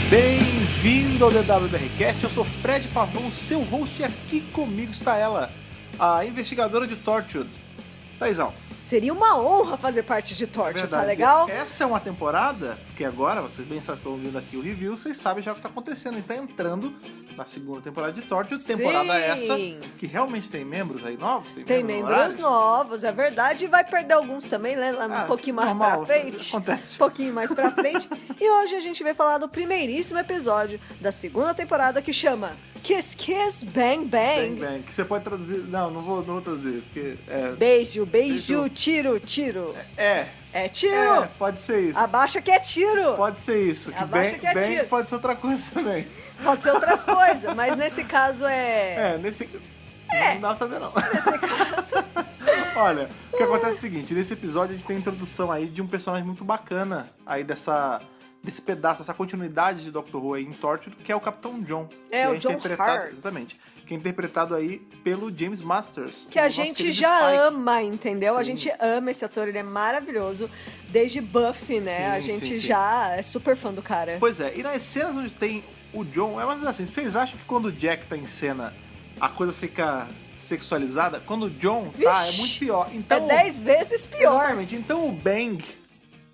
Bem-vindo ao DWBRcast, eu sou Fred Pavão, seu host, e aqui comigo está ela, a investigadora de Torchwood, Thaís Alves. Seria uma honra fazer parte de Torchwood, tá legal? Essa é uma temporada que agora, vocês bem estão ouvindo aqui o review, vocês sabem já o que está acontecendo. E está entrando na segunda temporada de Torchwood, temporada essa que realmente tem membros aí novos. Tem membros novos, é verdade, e vai perder alguns também, né? Um pouquinho mais normal, pra frente. Acontece. Um pouquinho mais pra frente. E hoje a gente vai falar do primeiríssimo episódio da segunda temporada que chama Kiss Kiss Bang Bang. Bang Bang, que você pode traduzir... Não vou traduzir, porque... Beijo, tiro. É tiro. Pode ser isso. Abaixa que é tiro. Pode ser isso. Que Abaixa bang, que é bang tiro. pode ser outra coisa também. Pode ser outras coisas, mas nesse caso Não dá pra saber não. Nesse caso... Olha, o que acontece é o seguinte, nesse episódio a gente tem a introdução aí de um personagem muito bacana aí desse pedaço, essa continuidade de Doctor Who aí em Torchwood, que é o Capitão John. O John Hurt. Exatamente. Que é interpretado aí pelo James Masters. Que a gente já ama, entendeu? Sim. A gente ama esse ator, ele é maravilhoso. Desde Buffy, né? Sim, a gente sim. já é super fã do cara. Pois é, e nas cenas onde tem o John, mas assim, vocês acham que quando o Jack tá em cena, a coisa fica sexualizada? Quando o John tá, é muito pior. Então, é 10 vezes pior. Exatamente. Então o Bang,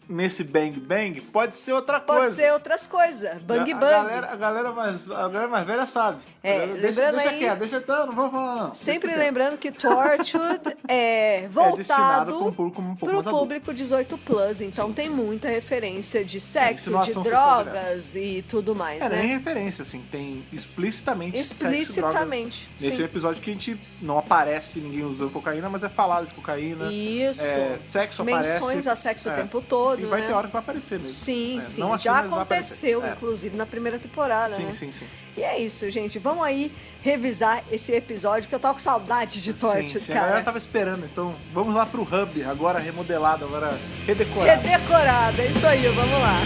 nesse Bang Bang, pode ser outra coisa. Pode ser outras coisas. Bang Bang. A galera mais velha sabe. Lembrando deixa aí, quieto, não vou falar não. Sempre lembrando que Torchwood é voltado pro público 18+, então tem muita referência de sexo, de drogas e tudo mais, né? Nem referência, assim, tem explicitamente sexo e drogas. Nesse episódio que a gente não aparece ninguém usando cocaína, mas é falado de cocaína. Isso. Sexo aparece. Menções a sexo o tempo todo. E vai ter hora que vai aparecer mesmo. Sim. Não já aconteceu, inclusive, na primeira temporada, né? Sim. E é isso, gente. Vamos aí revisar esse episódio, que eu tava com saudade de Torchwood, cara. A galera tava esperando, então vamos lá pro Hub, agora remodelado, agora redecorado. Redecorado, é isso aí, vamos lá.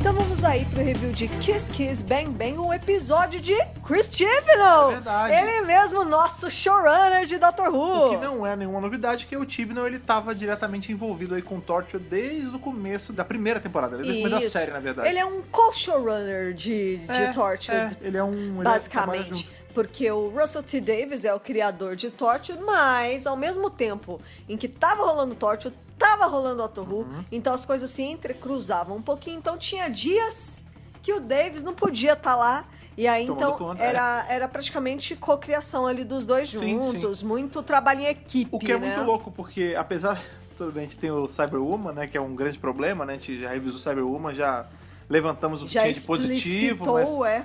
Então vamos aí pro review de Kiss Kiss Bang Bang, um episódio de Chris Chibnall. É verdade. Ele mesmo, nosso showrunner de Doctor Who. O que não é nenhuma novidade, que o Chibnall, ele tava diretamente envolvido aí com Torchwood desde o começo da primeira temporada, desde o começo da série, na verdade. Ele é um co-showrunner de Torchwood. Ele é um... Basicamente. Porque o Russell T. Davies é o criador de Torchwood, mas ao mesmo tempo em que tava rolando Torchwood, tava rolando Doctor Who, então as coisas se entrecruzavam um pouquinho, então tinha dias que o Davies não podia estar lá, e aí então era praticamente cocriação ali dos dois juntos, muito trabalho em equipe, o que é muito louco, porque apesar, tudo bem, a gente tem o Cyberwoman, né, que é um grande problema, né, a gente já revisou o Cyberwoman, já levantamos o que tinha de positivo, mas...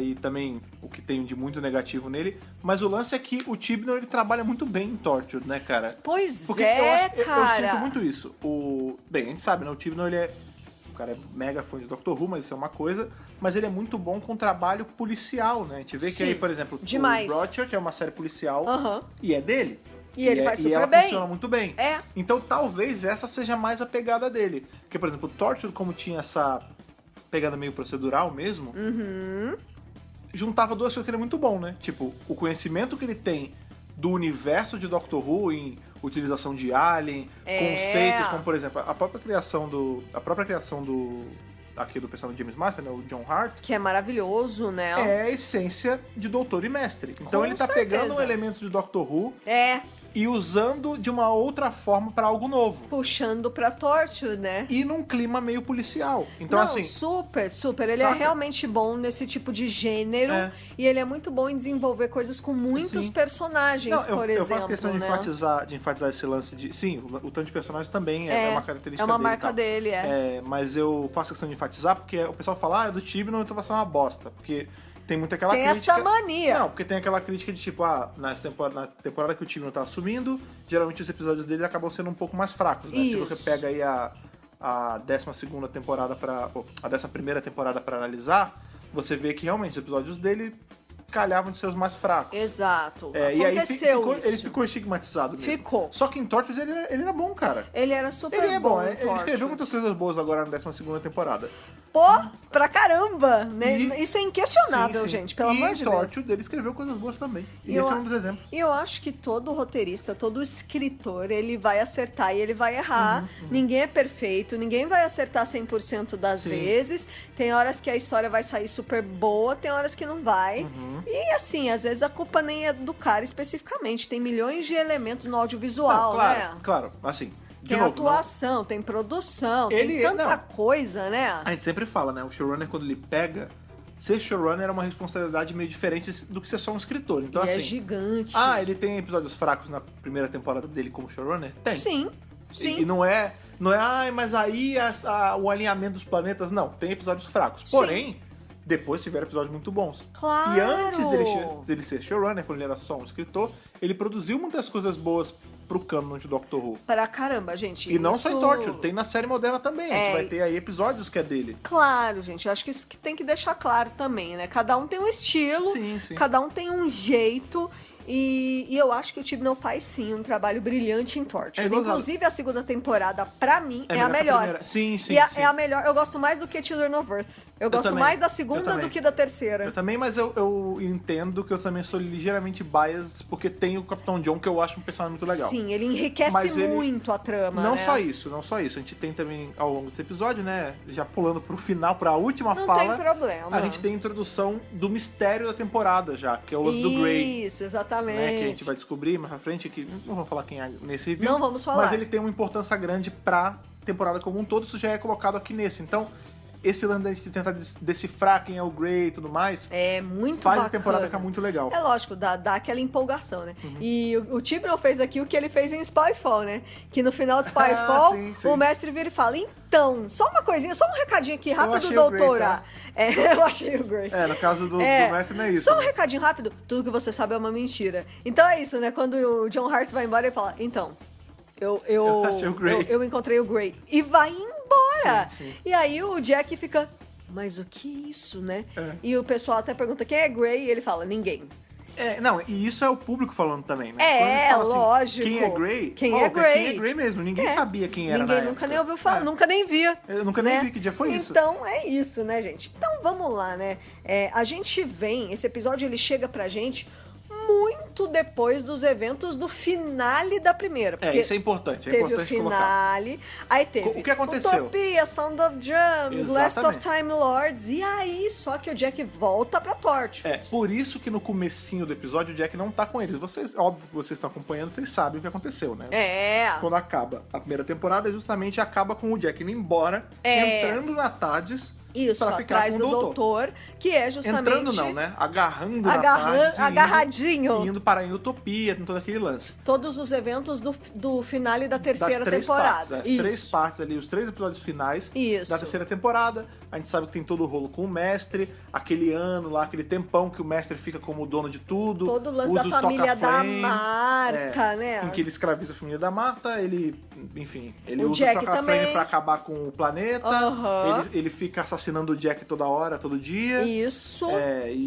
e também o que tem de muito negativo nele. Mas o lance é que o Chibnall, ele trabalha muito bem em Torchwood, né, cara? Pois porque cara. Eu sinto muito isso. Bem, a gente sabe, né? O Chibnall, o cara é mega fã de Doctor Who, mas isso é uma coisa. Mas ele é muito bom com trabalho policial, né? A gente vê que aí, por exemplo, o Broadchurch, que é uma série policial, e é dele. E ele faz super ela bem. Funciona muito bem. Então talvez essa seja mais a pegada dele. Porque, por exemplo, o Torchwood, como tinha essa... pegada meio procedural mesmo, juntava duas coisas que ele é muito bom, né? Tipo, o conhecimento que ele tem do universo de Doctor Who em utilização de alien, conceitos como, por exemplo, a própria criação do personagem James Master, né, o John Hurt, que é maravilhoso, né? É a essência de doutor e mestre. Então ele tá pegando um elemento de Doctor Who e usando de uma outra forma pra algo novo. Puxando pra Torchwood, né? E num clima meio policial. Então, não, assim... super. Ele é realmente bom nesse tipo de gênero. E ele é muito bom em desenvolver coisas com muitos personagens, por exemplo. Eu faço questão de enfatizar esse lance de... Sim, o tanto de personagens também é uma característica dele. É uma marca dele, mas eu faço questão de enfatizar porque o pessoal fala, é do Chibnall, então vai ser uma bosta. Porque... tem muito aquela crítica... essa mania. Não, porque tem aquela crítica de tipo, na temporada que o time não tá assumindo, geralmente os episódios dele acabam sendo um pouco mais fracos, né? Se você pega aí a 12ª temporada a 11ª temporada pra analisar, você vê que realmente os episódios dele calhavam de ser os mais fracos. Exato. Aconteceu e aí ele ficou estigmatizado mesmo. Ficou. Só que em Torchwood ele era bom, cara. Ele era super bom. Ele escreveu muitas coisas boas agora na 12ª temporada. pra caramba, né? Isso é inquestionável, sim. gente, pelo amor de Deus. E Torchwood, dele escreveu coisas boas também. E esse é um dos exemplos. E eu acho que todo roteirista, todo escritor, ele vai acertar e ele vai errar. Ninguém é perfeito, ninguém vai acertar 100% das vezes. Tem horas que a história vai sair super boa, tem horas que não vai. E assim, às vezes a culpa nem é do cara especificamente. Tem milhões de elementos no audiovisual, né? Claro, assim... Tem atuação, tem produção, tem tanta coisa, né? A gente sempre fala, né? O showrunner, quando ele pega... Ser showrunner é uma responsabilidade meio diferente do que ser só um escritor. Então, assim... é gigante. Ele tem episódios fracos na primeira temporada dele como showrunner? Tem. Sim. E não é... mas aí o alinhamento dos planetas... Não, tem episódios fracos. Sim. Porém, depois tiveram episódios muito bons. Claro! E antes dele ser showrunner, quando ele era só um escritor, ele produziu muitas coisas boas pro canon de Doctor Who. Pra caramba, gente. E não só em Torchwood, tem na série moderna também. A gente vai ter aí episódios que é dele. Claro, gente. Eu acho que isso que tem que deixar claro também, né? Cada um tem um estilo, sim. cada um tem um jeito. E eu acho que o Chibnall faz sim um trabalho brilhante em Torchwood. Inclusive, a segunda temporada, pra mim, é a melhor. Sim. É a melhor. Eu gosto mais do que Children of Earth. Eu gosto também. mais da segunda do que da terceira. Eu também, mas eu entendo que eu também sou ligeiramente biased, porque tem o Capitão John, que eu acho um personagem muito legal. Sim, ele enriquece muito a trama, Não né? só isso. A gente tem também, ao longo desse episódio, né, já pulando pro final, pra última fala... Não tem problema. A gente tem a introdução do mistério da temporada já, que é o lance do Grey. Isso, exatamente. Né, que a gente vai descobrir mais pra frente, que não vamos falar quem é nesse review. Não vamos falar. Mas ele tem uma importância grande pra temporada como um todo, isso já é colocado aqui nesse. Então, esse lance de tentar decifrar quem é o Grey e tudo mais... É muito faz bacana. A temporada ficar muito legal. É lógico, dá aquela empolgação, né? E o Chibnall fez aqui o que ele fez em Spyfall, né? Que no final de Spyfall, sim. o mestre vira e fala, então, só uma coisinha, só um recadinho aqui rápido, achei doutora. Eu achei o Grey. No caso do mestre não é isso. Só um recadinho rápido, tudo que você sabe é uma mentira. Então é isso, né? Quando o John Hart vai embora, ele fala, então... Eu achei o Grey. Eu encontrei o Grey. E vai embora. Sim. E aí o Jack fica... Mas o que é isso, né? E o pessoal até pergunta quem é Grey e ele fala, ninguém. E isso é o público falando também, né? Lógico. Quem é Grey? Quem é Grey? Quem é Grey mesmo. Ninguém sabia quem era. Ninguém nunca nem ouviu falar, nunca nem via. Eu nunca nem vi, que dia foi isso? Então é isso, né, gente? Então vamos lá, né? A gente esse episódio ele chega pra gente muito depois dos eventos do finale da primeira. Isso é importante. Teve o finale, aí teve o que aconteceu? Utopia, Sound of Drums, Last of Time Lords, e aí só que o Jack volta pra Torchwood. Por isso que no comecinho do episódio o Jack não tá com eles. Óbvio que vocês estão acompanhando, vocês sabem o que aconteceu, né? Quando acaba a primeira temporada, justamente acaba com o Jack indo embora, entrando na TARDIS. Isso, atrás do doutor, que é justamente... Entrando não, né? Agarrando na TARDIS, agarradinho. Indo para a Utopia, tem todo aquele lance. Todos os eventos do finale da terceira temporada. As três partes ali, os 3 episódios finais da terceira temporada. A gente sabe que tem todo o rolo com o mestre, aquele ano lá, aquele tempão que o mestre fica como dono de tudo. Todo o lance da família da Marta, né? Em que ele escraviza a família da Marta, ele usa Jack o Toca-Flame pra acabar com o planeta. Ele fica assassinando o Jack toda hora, todo dia. Isso.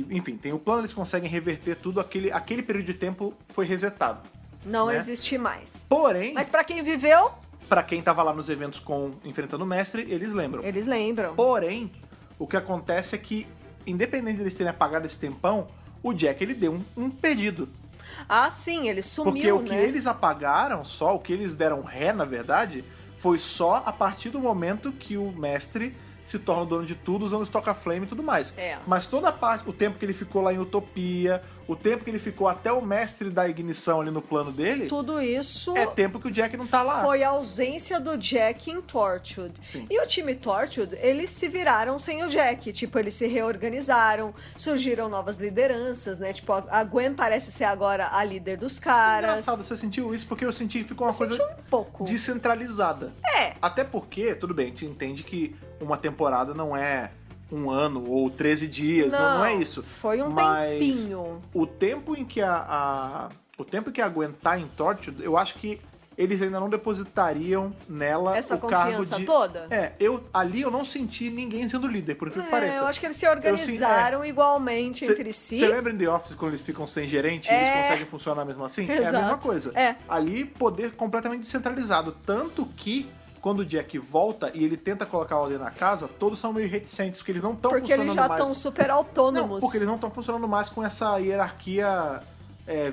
Enfim, tem o plano, eles conseguem reverter tudo. Aquele período de tempo foi resetado. Não existe mais. Porém... Mas pra quem viveu... Pra quem tava lá nos eventos enfrentando o mestre, eles lembram. Eles lembram. Porém, o que acontece é que, independente deles terem apagado esse tempão, o Jack, ele deu um perdido. Sim, ele sumiu, porque o que né? eles apagaram o que eles deram ré, na verdade, foi só a partir do momento que o mestre se torna o dono de tudo, usando o Toca-Flame e tudo mais. Mas toda a parte, o tempo que ele ficou lá em Utopia, o tempo que ele ficou até o mestre da ignição ali no plano dele... Tudo isso... é tempo que o Jack não tá lá. Foi a ausência do Jack em Torchwood. Sim. E o time Torchwood, eles se viraram sem o Jack. Tipo, eles se reorganizaram, surgiram novas lideranças, né? Tipo, a Gwen parece ser agora a líder dos caras. Engraçado, você sentiu isso? Porque eu senti que ficou uma coisa um pouco descentralizada. Até porque, tudo bem, a gente entende que uma temporada não é um ano ou 13 dias, não é isso. Foi um tempinho. O tempo em que o tempo que a Gwen tá em Torchwood, eu acho que eles ainda não depositariam nela essa o cargo confiança de... toda? Ali eu não senti ninguém sendo líder, por incrível que pareça. Eu acho que eles se organizaram igualmente entre si. Você lembra em The Office quando eles ficam sem gerente e eles conseguem funcionar mesmo assim? Exato. É a mesma coisa. Ali, poder completamente descentralizado. Tanto que quando o Jack volta e ele tenta colocar ordem na casa, todos são meio reticentes, porque eles não estão funcionando mais... Porque eles já estão super autônomos. Não, porque eles não estão funcionando mais com essa hierarquia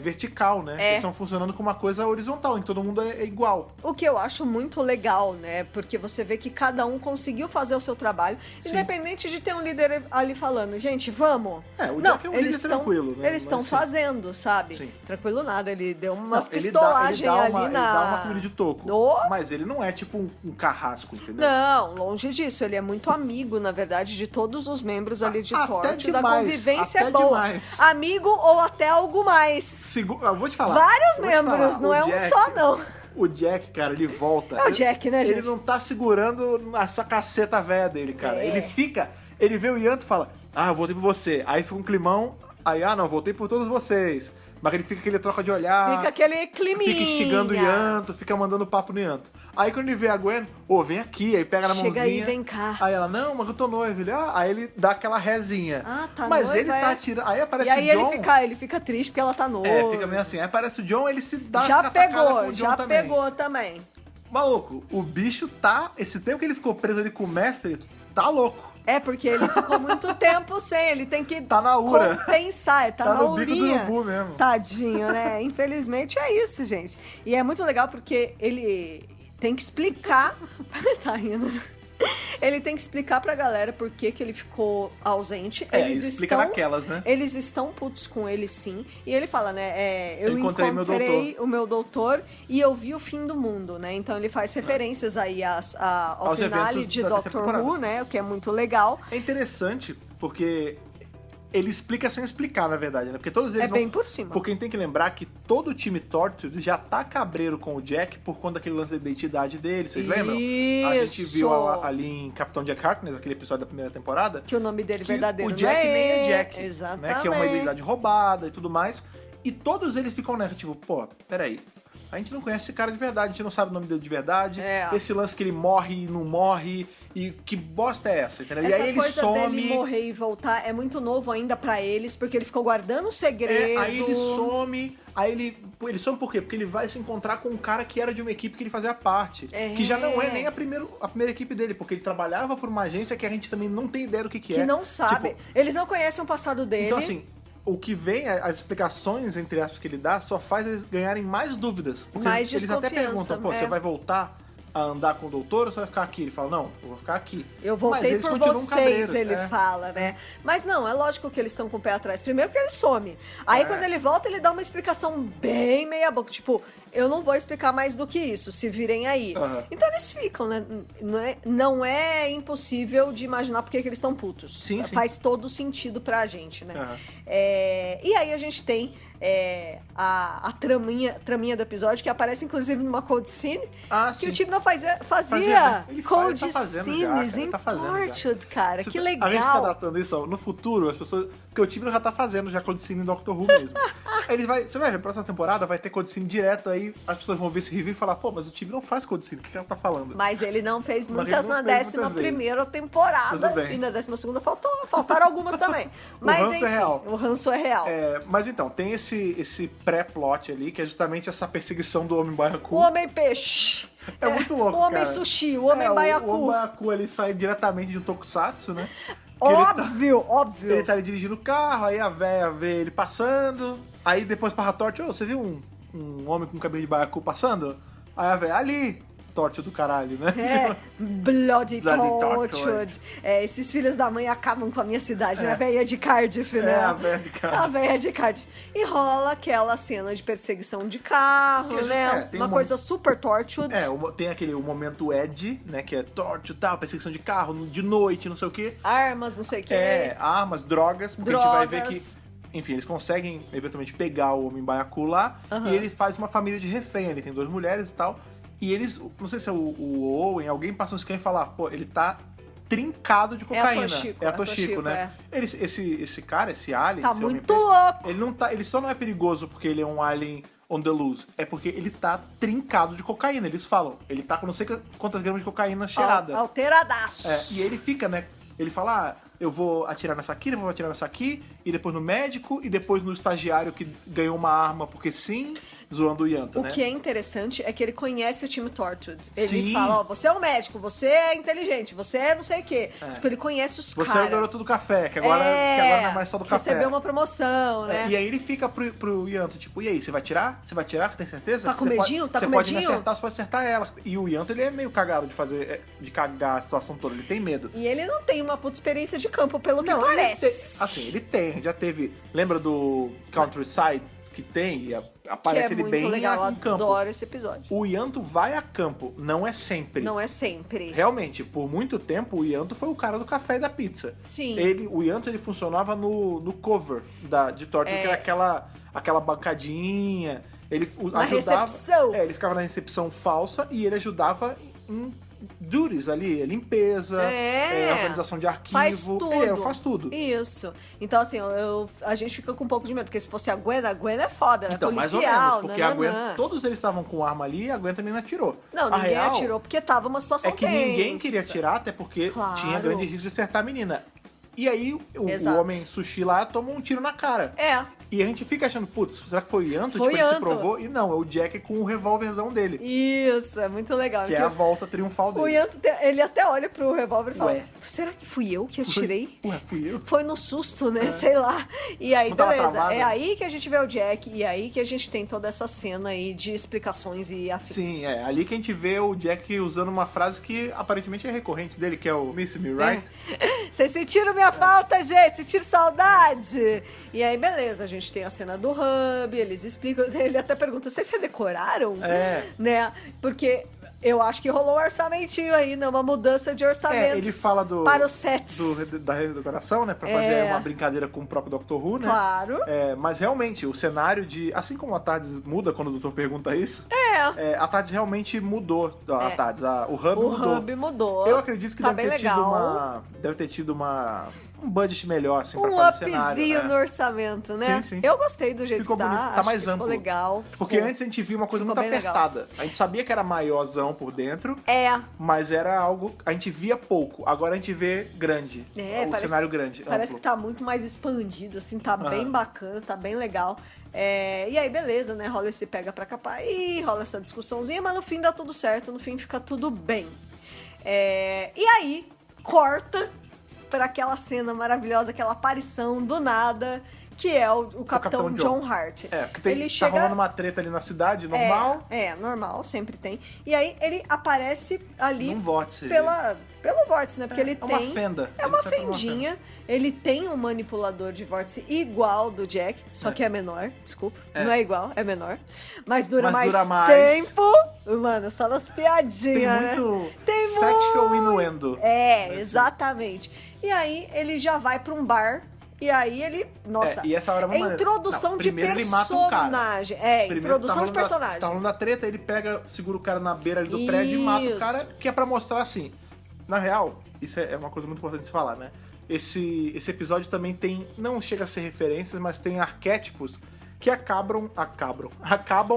vertical, né? Eles estão funcionando com uma coisa horizontal, em que todo mundo é igual. O que eu acho muito legal, né? Porque você vê que cada um conseguiu fazer o seu trabalho, independente de ter um líder ali falando, gente, vamos. O Jack é um líder tranquilo, né? Eles estão fazendo, sabe? Sim. Tranquilo nada, ele deu umas ele pistolagens ali ele dá uma comida de toco. Oh. Mas ele não é tipo um carrasco, entendeu? Não, longe disso. Ele é muito amigo, na verdade, de todos os membros ali de Torchwood. Da convivência até boa. Demais. Amigo ou até algo mais. Eu vou te falar. Vários membros, não é um só, não. O Jack, cara, ele volta. É o Jack, né, gente? Ele não tá segurando essa caceta velha dele, cara. Ele vê o Yanto e fala, eu voltei por você. Aí fica um climão, aí, não, voltei por todos vocês. Mas ele fica aquele troca de olhar. Fica aquele climinha. Fica instigando o Yanto, fica mandando papo no Yanto. Aí quando ele vê a Gwen, vem aqui, aí pega na mãozinha. Chega aí, vem cá. Aí ela, não, mas eu tô noivo. Ele, aí ele dá aquela rezinha. Tá mas noiva, ele tá tirando. Aí aparece e aí o John. ele fica triste porque ela tá noiva. Fica meio assim. Aí aparece o John, ele se dá já as catacadas com o John já também. pegou também. Maluco, o bicho tá... Esse tempo que ele ficou preso ali com o mestre, tá louco. Porque ele ficou muito tempo sem, ele tem que tá na ura. compensar, tá na no bico urinha. do urubu mesmo. Tadinho, né? Infelizmente é isso, gente. E é muito legal porque ele tem que explicar... tá rindo. Ele tem que explicar pra galera por que ele ficou ausente. Eles explica naquelas, né? Eles estão putos com ele, sim. E ele fala, né? Eu encontrei o meu doutor e eu vi o fim do mundo, né? Então ele faz referências aí ao finale de Doctor Who, né? O que é muito legal. É interessante porque... Ele explica sem explicar, na verdade, né? Porque todos eles bem por cima. Porque a gente tem que lembrar que todo o time Torchwood já tá cabreiro com o Jack por conta daquele lance da identidade dele, vocês lembram? A gente viu ali em Capitão Jack Harkness, aquele episódio da primeira temporada. Que o nome dele verdadeiro o Jack nem é Jack. Exatamente. Né? Que é uma identidade roubada e tudo mais. E todos eles ficam nessa, tipo, peraí. A gente não conhece esse cara de verdade, a gente não sabe o nome dele de verdade. Esse lance que ele morre e não morre. E que bosta é essa, entendeu? Essa e aí ele coisa some. Dele morrer e voltar é muito novo ainda pra eles, porque ele ficou guardando o segredo. Aí ele some. Aí ele some por quê? Porque ele vai se encontrar com um cara que era de uma equipe que ele fazia parte. Que já não é nem a primeira equipe dele, porque ele trabalhava por uma agência que a gente também não tem ideia do que é. Que não sabe. Tipo, eles não conhecem o passado dele. Então, assim, o que vem, as explicações, entre aspas, que ele dá, só faz eles ganharem mais dúvidas. Porque mais eles até perguntam, você vai voltar a andar com o doutor ou você vai ficar aqui? Ele fala, não, eu vou ficar aqui. Eu voltei por vocês, ele fala, né? Mas não, é lógico que eles estão com o pé atrás. Primeiro porque ele some. Aí quando ele volta, ele dá uma explicação bem meia boca. Tipo, eu não vou explicar mais do que isso, se virem aí. Então eles ficam, né? Não é impossível de imaginar porque que eles estão putos. Sim. Faz todo sentido pra gente, né? E aí a gente tem a traminha do episódio, que aparece inclusive numa cold scene, que o time não fazia cold scenes em Torchwood, cara. Que legal. A gente tá datando isso, no futuro, as pessoas... Porque o time já tá fazendo já cold scene em Doctor Who mesmo. Você vai ver, próxima temporada vai ter cold scene direto, aí as pessoas vão ver esse review e falar, mas o time não faz cold scene, o que ela tá falando? Mas ele não fez muitas na 11ª temporada. Tudo bem. E na 12ª faltaram algumas também. Mas o ranço é real. O ranço é real. Mas então, tem esse pré-plot ali, que é justamente essa perseguição do Homem Baiacu. O Homem Peixe. É muito louco, o Homem Sushi, o Homem Baiacu. O Homem Baiacu ali sai diretamente de um tokusatsu, né? Óbvio. Ele tá ali dirigindo o carro, aí a véia vê ele passando, aí depois para a Torch, você viu um homem com cabelo de baiacu passando? Aí a véia, ali, Torchwood do caralho, né? Bloody Torchwood. Esses filhos da mãe acabam com a minha cidade, né? A véia de Cardiff, né? A véia de Cardiff. A véia de Cardiff. E rola aquela cena de perseguição de carro, né? Uma coisa super Torchwood. Tem o momento Ed, né? Que é Torchwood, tal, perseguição de carro, de noite, não sei o quê. Armas, não sei o quê. Armas, drogas, porque a gente vai ver que... Enfim, eles conseguem, eventualmente, pegar o Homem Baiacu lá, e ele faz uma família de refém. Ele tem 2 mulheres e tal. E eles, não sei se é o Owen, alguém passa um scan e fala, ele tá trincado de cocaína. É a Toshiko, né? Esse cara, esse alien... Tá muito louco! Ele só não é perigoso porque ele é um alien on the loose. É porque ele tá trincado de cocaína. Eles falam, ele tá com não sei quantas gramas de cocaína cheirada. Alteradaço. E ele fica, né? Ele fala, eu vou atirar nessa aqui, eu vou atirar nessa aqui, e depois no médico, e depois no estagiário que ganhou uma arma porque sim. zoando o Yanto, O né? que é interessante é que ele conhece o time Torchwood. Ele Sim. fala, ó, você é um médico, você é inteligente, você é não sei o quê. Tipo, ele conhece os Você caras. é o garoto do café, que agora não é mais só do café. Recebeu uma promoção, né? E aí ele fica pro Yanto, tipo, e aí, você vai tirar? Você vai tirar? Tem certeza? Tá com Você medinho? Tá você com pode me medinho? acertar, você pode acertar ela. E o Yanto, ele é meio cagado de cagar a situação toda, ele tem medo. E ele não tem uma puta experiência de campo, pelo que Não, parece. ele tem, já teve, lembra do Countryside que tem? E aparece que é ele muito bem legal, em campo. adoro esse episódio. O Yanto vai a campo, não é sempre. Não é sempre. Realmente, por muito tempo, o Yanto foi o cara do café e da pizza. Sim. O Yanto, ele funcionava no cover de Torchwood, que era aquela bancadinha. Ele Na ajudava, recepção. ele ficava na recepção falsa e ele ajudava em duties ali, limpeza, organização de arquivo. Faz tudo. Faz tudo. Isso. Então, assim, a gente fica com um pouco de medo, porque se fosse a Gwen é foda, ela é Então, mais ou menos, policial, porque a Gwen, todos eles estavam com arma ali e a Gwen também não atirou. Não, A ninguém real atirou porque tava uma situação é que ninguém queria atirar, até porque Claro. tinha grande risco de acertar a menina. E aí, o Exato. homem sushi lá toma um tiro na cara. É. E a gente fica achando, putz, será que foi o Yanto? Foi Tipo, ele se Yanto. provou. E não, é o Jack com o revólverzão dele. Isso, é muito legal. Que é a volta triunfal O dele. Yanto, ele até olha pro revólver e fala, Ué. será que fui eu que atirei? Ué, fui eu? Foi no susto, né? Sei lá. E aí, Não tava beleza. travado. É aí que a gente vê o Jack e é aí que a gente tem toda essa cena aí de explicações e afins. Sim, é ali que a gente vê o Jack usando uma frase que aparentemente é recorrente dele, que é o Miss Me Right. Vocês sentiram minha falta, gente? Sentiram saudade? E aí, beleza, a gente tem a cena do Hub, eles explicam, ele até pergunta, vocês redecoraram? É. Né? Porque eu acho que rolou um orçamentinho aí, né? Uma mudança de orçamentos Ele fala para os sets. da redecoração, né? Pra fazer uma brincadeira com o próprio Dr. Who, né? Claro. Mas realmente, o cenário de... Assim como a TARDIS muda quando o doutor pergunta isso, a TARDIS realmente mudou. A TARDIS, o Hub O mudou. Hub mudou. Eu acredito que Tá deve bem ter legal. tido um budget melhor, assim, pra Um fazer cenário. upzinho né? no orçamento, né? Sim, sim. Eu gostei do jeito Ficou que tá. bonito, tá acho mais que amplo. Ficou legal. Porque antes a gente via uma coisa ficou muito bem legal. apertada. A gente sabia que era maiorzão por dentro, mas era algo... A gente via pouco. Agora a gente vê grande. O cenário grande, Parece amplo. que tá muito mais expandido, assim, tá bem bacana, tá bem legal. E aí, beleza, né? Rola esse pega pra capar e rola essa discussãozinha, mas no fim dá tudo certo, no fim fica tudo bem. E aí, corta para aquela cena maravilhosa, aquela aparição do nada, que é o Capitão John Hart. Porque ele tá chega... rolando uma treta ali na cidade, normal. Normal, sempre tem. E aí ele aparece ali Num vórtice. pelo vórtice, né? Porque ele tem... É uma fenda. É uma fendinha. Ele tem um manipulador de vórtice igual do Jack, só que é menor, desculpa. Não é igual, é menor. Mas dura mais tempo. Mano, só nas piadinhas, Tem muito sexual innuendo. Exatamente. E aí ele já vai pra um bar. E aí ele... Nossa, e essa hora é uma introdução de primeiro ele mata um cara. personagem. Tá Introdução de personagem. Tá rolando da treta, ele pega, segura o cara na beira ali do prédio e mata o cara, que é pra mostrar assim. Na real, isso é uma coisa muito importante de se falar, né? Esse episódio também tem, não chega a ser referências, mas tem arquétipos que acabam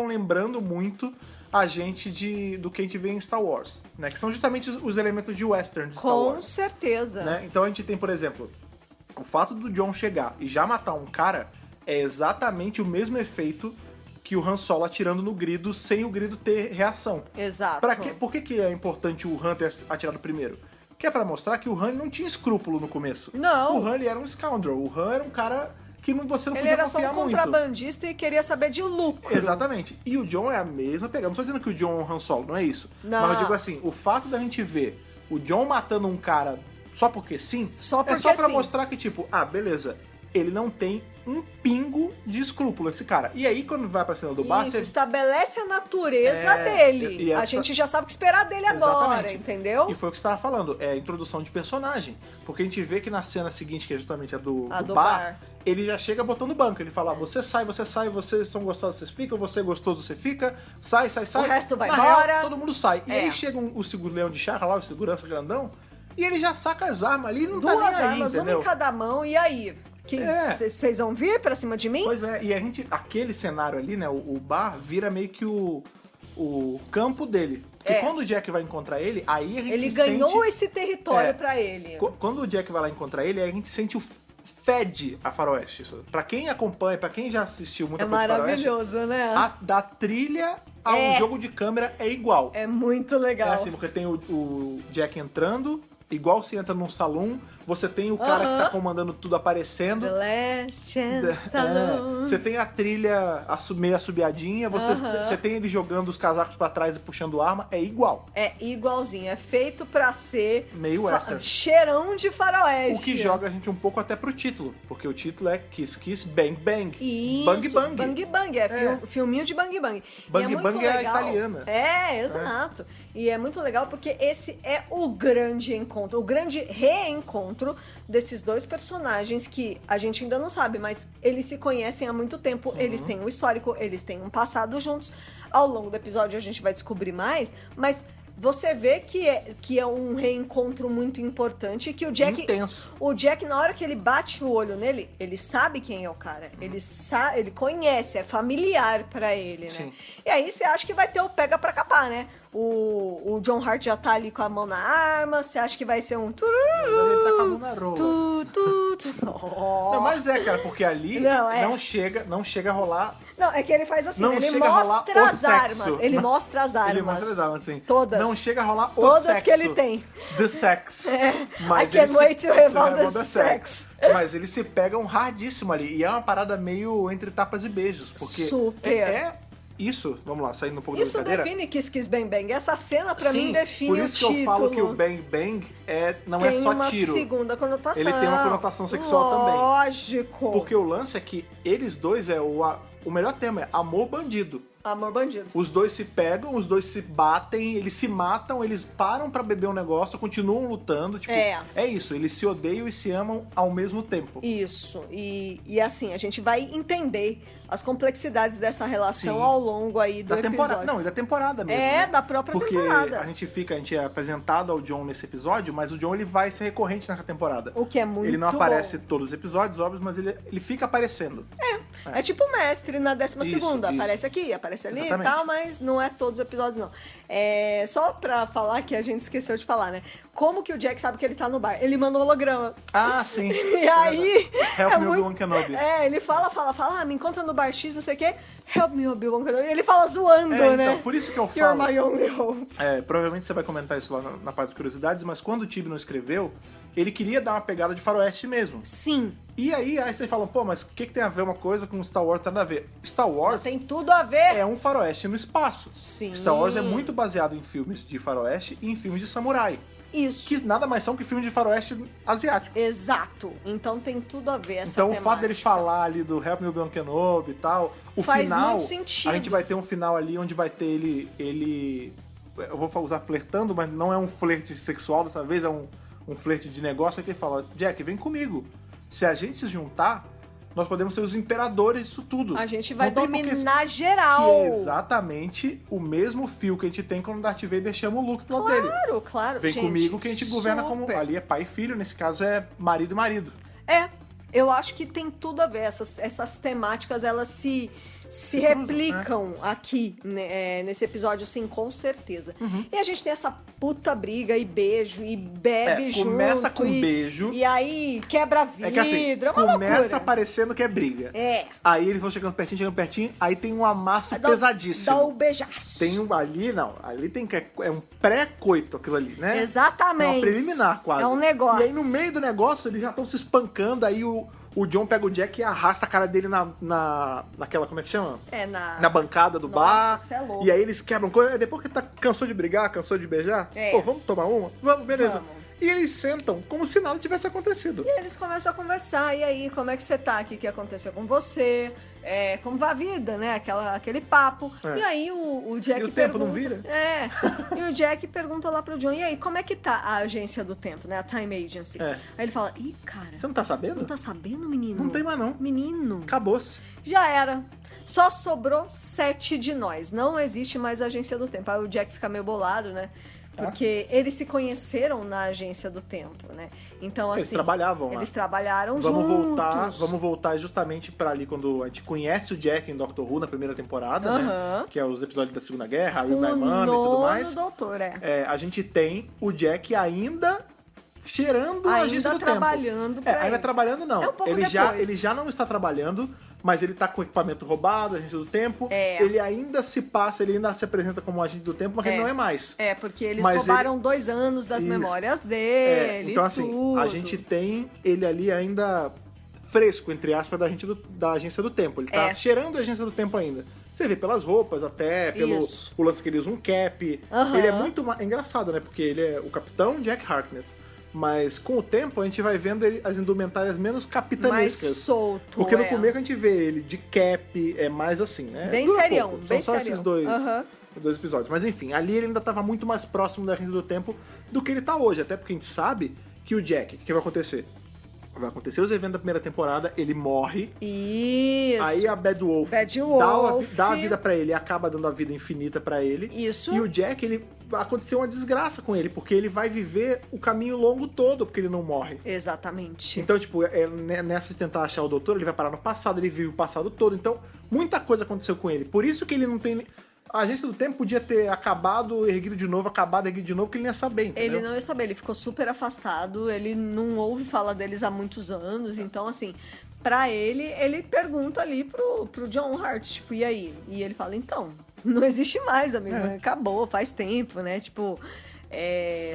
lembrando muito a gente do que a gente vê em Star Wars, né? Que são justamente os elementos de western de Star Wars. Com certeza. Né? Então a gente tem, por exemplo, o fato do John chegar e já matar um cara é exatamente o mesmo efeito que o Han Solo atirando no grido sem o grido ter reação. Exato. Por que é importante o Han ter atirado primeiro? Que é pra mostrar que o Han não tinha escrúpulo no começo. Não. O Han ele era um scoundrel. O Han era um cara que você não Ele podia era só confiar um muito. contrabandista e queria saber de lucro. Exatamente. E o John é a mesma pegada. Não tô dizendo que o John é um Han Solo, não é isso. Não. Mas eu digo assim, o fato da gente ver o John matando um cara só porque sim, é só pra mostrar que, tipo, beleza, ele não tem um pingo de escrúpulo, esse cara. E aí, quando vai pra cena do bar... Isso, estabelece a natureza dele. A gente já sabe o que esperar dele agora, entendeu? E foi o que você tava falando, é a introdução de personagem. Porque a gente vê que na cena seguinte, que é justamente a do bar, ele já chega botando banco. Ele fala, você sai, vocês são gostosos, vocês ficam, você é gostoso, você fica, sai. O resto vai na embora. Real, todo mundo sai. E aí chega o leão de charra lá, o segurança grandão, e ele já saca as armas ali e não tá nem aí, Duas armas, entendeu? uma em cada mão, e aí? Vocês vão vir pra cima de mim? Pois é, e aquele cenário ali, né, o bar vira meio que o campo dele. Porque quando o Jack vai encontrar ele, aí a gente Ele ganhou esse território pra ele. Quando o Jack vai lá encontrar ele, aí a gente sente o fede a faroeste. Isso. Pra quem acompanha, pra quem já assistiu muita coisa de faroeste, maravilhoso, né? da trilha ao jogo de câmera é igual. É muito legal. É assim, porque tem o Jack entrando, igual se entra num salão, você tem o cara que tá comandando tudo aparecendo. The Last Chance Salon. Você tem a trilha meio assobiadinha, você tem ele jogando os casacos pra trás e puxando arma, é igual. É igualzinho, é feito pra ser meio western. Cheirão de faroeste. O que joga a gente um pouco até pro título, porque o título é Kiss Kiss Bang Bang. Isso, Bang Bang. Bang Bang, filminho de Bang Bang. Bang é Bang legal. é a italiana. É, exato. E é muito legal porque esse é o grande encontro, o grande reencontro desses dois personagens que a gente ainda não sabe, mas eles se conhecem há muito tempo, eles têm um histórico, eles têm um passado juntos. Ao longo do episódio a gente vai descobrir mais, mas você vê que é um reencontro muito importante, que o Jack... Intenso. O Jack, na hora que ele bate o olho nele, ele sabe quem é o cara. Ele conhece, é familiar pra ele, Sim. né? E aí você acha que vai ter o pega pra capar, né? O John Hurt já tá ali com a mão na arma, você acha que vai ser um... Ele tá com a mão na rola. Não, mas cara, porque ali não chega a rolar... Não, é que ele faz assim, Não ele chega a rolar mostra o as sexo. armas. Ele mostra as armas. Ele mostra as armas, assim. Todas. Não chega a rolar o Todas sexo. que ele tem. The sex. I can't wait to have all the sex. Mas eles se pegam hardíssimo ali. E é uma parada meio entre tapas e beijos. Porque Super. isso, vamos lá, saindo um pouco da Isso brincadeira. define Kiss Kiss Bang Bang. Essa cena, pra Sim, mim, define por o isso título. que eu falo que o Bang Bang não é só tiro. Tem uma segunda conotação. Ele tem uma conotação sexual também. Lógico. Porque o lance é que eles dois o melhor tema é amor bandido. Amor bandido. Os dois se pegam, os dois se batem, eles se matam, eles param pra beber um negócio, continuam lutando. Tipo, é isso, eles se odeiam e se amam ao mesmo tempo. Isso. E assim, a gente vai entender as complexidades dessa relação Sim. ao longo aí do episódio. Não, e da temporada mesmo. Da própria Porque temporada. a gente é apresentado ao John nesse episódio, mas o John ele vai ser recorrente nessa temporada. O que é muito Ele não aparece bom. todos os episódios, óbvio, mas ele fica aparecendo. É tipo o mestre na 12ª. Isso. Aparece aqui, aparece ali Exatamente. e tal, mas não é todos os episódios, não. Só pra falar que a gente esqueceu de falar, né? Como que o Jack sabe que ele tá no bar? Ele manda um holograma. Ah, sim. E aí... Help me, Obi-Wan Kenobi. Ele fala, me encontra no bar X, não sei o quê. Help me, Obi-Wan Kenobi. Ele fala zoando, né? Então, por isso que eu You're falo... my only hope. Provavelmente você vai comentar isso lá na parte de curiosidades, mas quando o Tibi não escreveu, ele queria dar uma pegada de faroeste mesmo. Sim. E aí vocês falam, pô, mas o que tem a ver uma coisa com Star Wars? Tem nada a ver. Star Wars Tem tudo a ver. é um faroeste no espaço. Sim. Star Wars é muito baseado em filmes de faroeste e em filmes de samurai. Isso. Que nada mais são que filmes de faroeste asiático. Exato. Então tem tudo a ver essa Então temática. o fato dele falar ali do Help Me Obi-Wan Kenobi e tal, o Faz final, muito sentido. a gente vai ter um final ali onde vai ter ele eu vou usar flertando, mas não é um flerte sexual dessa vez, é um flerte de negócio, que ele fala, Jack, vem comigo. Se a gente se juntar, nós podemos ser os imperadores disso tudo. A gente vai Não tem dominar geral. Que é exatamente o mesmo fio que a gente tem quando o Darth Vader chama o Luke pro lado dele. Claro. Vem gente, comigo que a gente governa como... super. Ali é pai e filho, nesse caso é marido e marido. Eu acho que tem tudo a ver. Essas temáticas, elas se replicam aqui, né, nesse episódio, sim, com certeza. E a gente tem essa puta briga e beijo e bebe junto. Começa com beijo. E aí quebra vidro. É que assim, é uma começa loucura. parecendo que é briga. Aí eles vão chegando pertinho, aí tem um amasso Aí pesadíssimo. Dá o beijaço. Tem um ali, não, ali tem que é um pré-coito aquilo ali, né? Exatamente. É uma preliminar quase. É um negócio. E aí no meio do negócio eles já estão se espancando, aí o John pega o Jack e arrasta a cara dele naquela, como é que chama? Na bancada do bar. Isso é louco. E aí eles quebram coisa. Depois que cansou de brigar, cansou de beijar, pô, vamos tomar uma? Vamos, beleza. Vamos. E eles sentam como se nada tivesse acontecido. E eles começam a conversar. E aí, como é que você tá? O que aconteceu com você? Como vai a vida, né? Aquele papo. E aí o Jack E o pergunta... tempo não vira? E o Jack pergunta lá pro John, e aí, como é que tá a agência do tempo, né? A Time Agency. Aí ele fala, ih, cara... Você não tá sabendo? Não tá sabendo, menino? Não tem mais não. Menino. Acabou-se. Já era. Só sobrou 7 de nós. Não existe mais agência do tempo. Aí o Jack fica meio bolado, né? Porque eles se conheceram na agência do tempo, né? Então, assim... Eles trabalhavam lá. Eles trabalharam juntos. Vamos voltar justamente pra ali, quando a gente conhece o Jack em Doctor Who na primeira temporada, né? Que é os episódios da Segunda Guerra, o Nine Man e tudo mais. Doutor, a gente tem o Jack ainda cheirando a agência do trabalhando tempo. Ainda trabalhando não. É um pouco ele depois. já não está trabalhando, mas ele tá com equipamento roubado, agente do tempo. Ele ainda se passa, ele ainda se apresenta como agente do tempo, mas ele não é mais. Porque eles roubaram 2 anos das memórias dele. Então, assim, tudo. a gente tem ele ali ainda fresco, entre aspas, da agência do tempo. Ele tá cheirando a agência do tempo ainda. Você vê pelas roupas, até pelo o lance que ele usa um cap. Ele é muito engraçado, né? Porque ele é o capitão Jack Harkness. Mas com o tempo a gente vai vendo as indumentárias menos capitanescas. Mais solto. Porque no começo a gente vê ele de cap, é mais assim, né? Bem serião, pouco. bem São só serião. esses dois episódios. Mas enfim, ali ele ainda tava muito mais próximo da agência do tempo do que ele tá hoje. Até porque a gente sabe que o Jack, o que vai acontecer? Vai acontecer os eventos da primeira temporada, ele morre. Isso. Aí a Bad Wolf dá a vida pra ele, acaba dando a vida infinita pra ele. Isso. E o Jack, aconteceu uma desgraça com ele, porque ele vai viver o caminho longo todo, porque ele não morre. Exatamente. Então, tipo, nessa de tentar achar o doutor, ele vai parar no passado, ele vive o passado todo. Então, muita coisa aconteceu com ele. Por isso que ele não tem... A agência do tempo podia ter erguido de novo, que ele não ia saber, entendeu? Ele não ia saber, ele ficou super afastado, ele não ouve fala deles há muitos anos, então assim, pra ele pergunta ali pro John Hurt, tipo, e aí? E ele fala, então, não existe mais, amigo, acabou, faz tempo, né, tipo...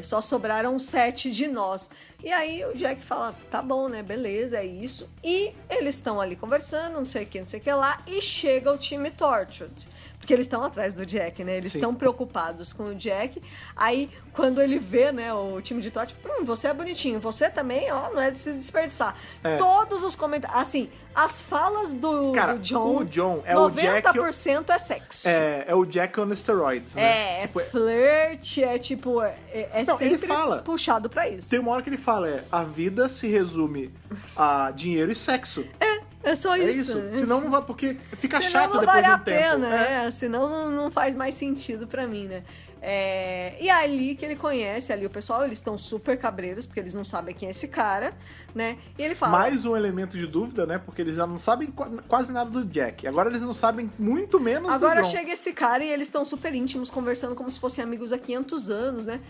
só sobraram 7 de nós. E aí o Jack fala, tá bom, né, beleza, é isso. E eles estão ali conversando, não sei o que lá, e chega o time Torchwood. Porque eles estão atrás do Jack, né? Eles estão preocupados com o Jack. Aí, quando ele vê, né, o time de Torchwood, você é bonitinho, você também, ó, não é de se desperdiçar. Todos os comentários, assim, as falas do John, o John é 90% é sexo. É o Jack on steroids, né? Tipo, flerte, não, sempre ele fala, puxado pra isso. Tem uma hora que ele fala, a vida se resume a dinheiro e sexo. É só isso. Senão não vai, porque fica senão chato não depois vale de um a pena, tempo. Senão não faz mais sentido pra mim, né? E ali que ele conhece ali o pessoal, eles estão super cabreiros, porque eles não sabem quem é esse cara, né? E ele fala... Mais um elemento de dúvida, né? Porque eles já não sabem quase nada do Jack. Agora eles não sabem muito menos do John. Agora chega esse cara e eles estão super íntimos, conversando como se fossem amigos há 500 anos, né?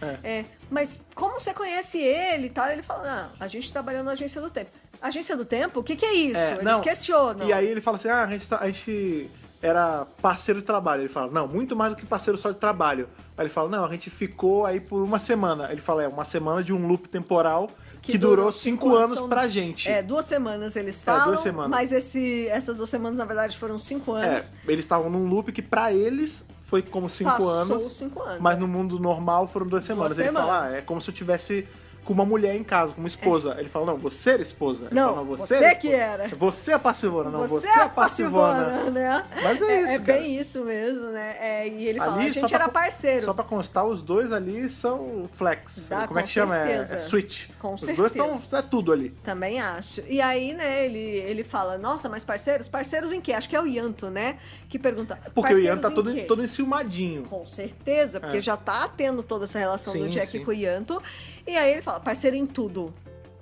Mas como você conhece ele e tal? Ele fala, a gente trabalhou na Agência do Tempo. Agência do Tempo? O que é isso? Eles questionam. E aí ele fala assim, a gente era parceiro de trabalho. Ele fala, não, muito mais do que parceiro só de trabalho. Aí ele fala, não, a gente ficou aí por uma semana. Ele fala, uma semana de um loop temporal que durou 5 anos pra gente. 2 semanas eles falam, 2 semanas. Mas essas 2 semanas, na verdade, foram 5 anos. Eles estavam num loop que pra eles foi como 5 anos. Passou 5 anos. Mas no mundo normal foram 2 semanas. Ele fala, é como se eu tivesse com uma mulher em casa, com uma esposa. Ele fala, não, você era esposa. Ele não, fala, você que era. Você é a passivona. Não, você é a passivona. Né? Mas é isso, É bem isso mesmo, né? E ele fala, a gente era parceiro. Só pra constar, os dois ali são flex. Como é que chama? É switch. Com os certeza. Dois são tudo ali. Também acho. E aí, né, ele fala, nossa, mas parceiros? Parceiros em quê? Acho que é o Yanto, né? Que pergunta, porque o Yanto tá todo enciumadinho. Com certeza, porque já tá tendo toda essa relação do Jack com o Yanto. E aí ele fala, parceiro em tudo.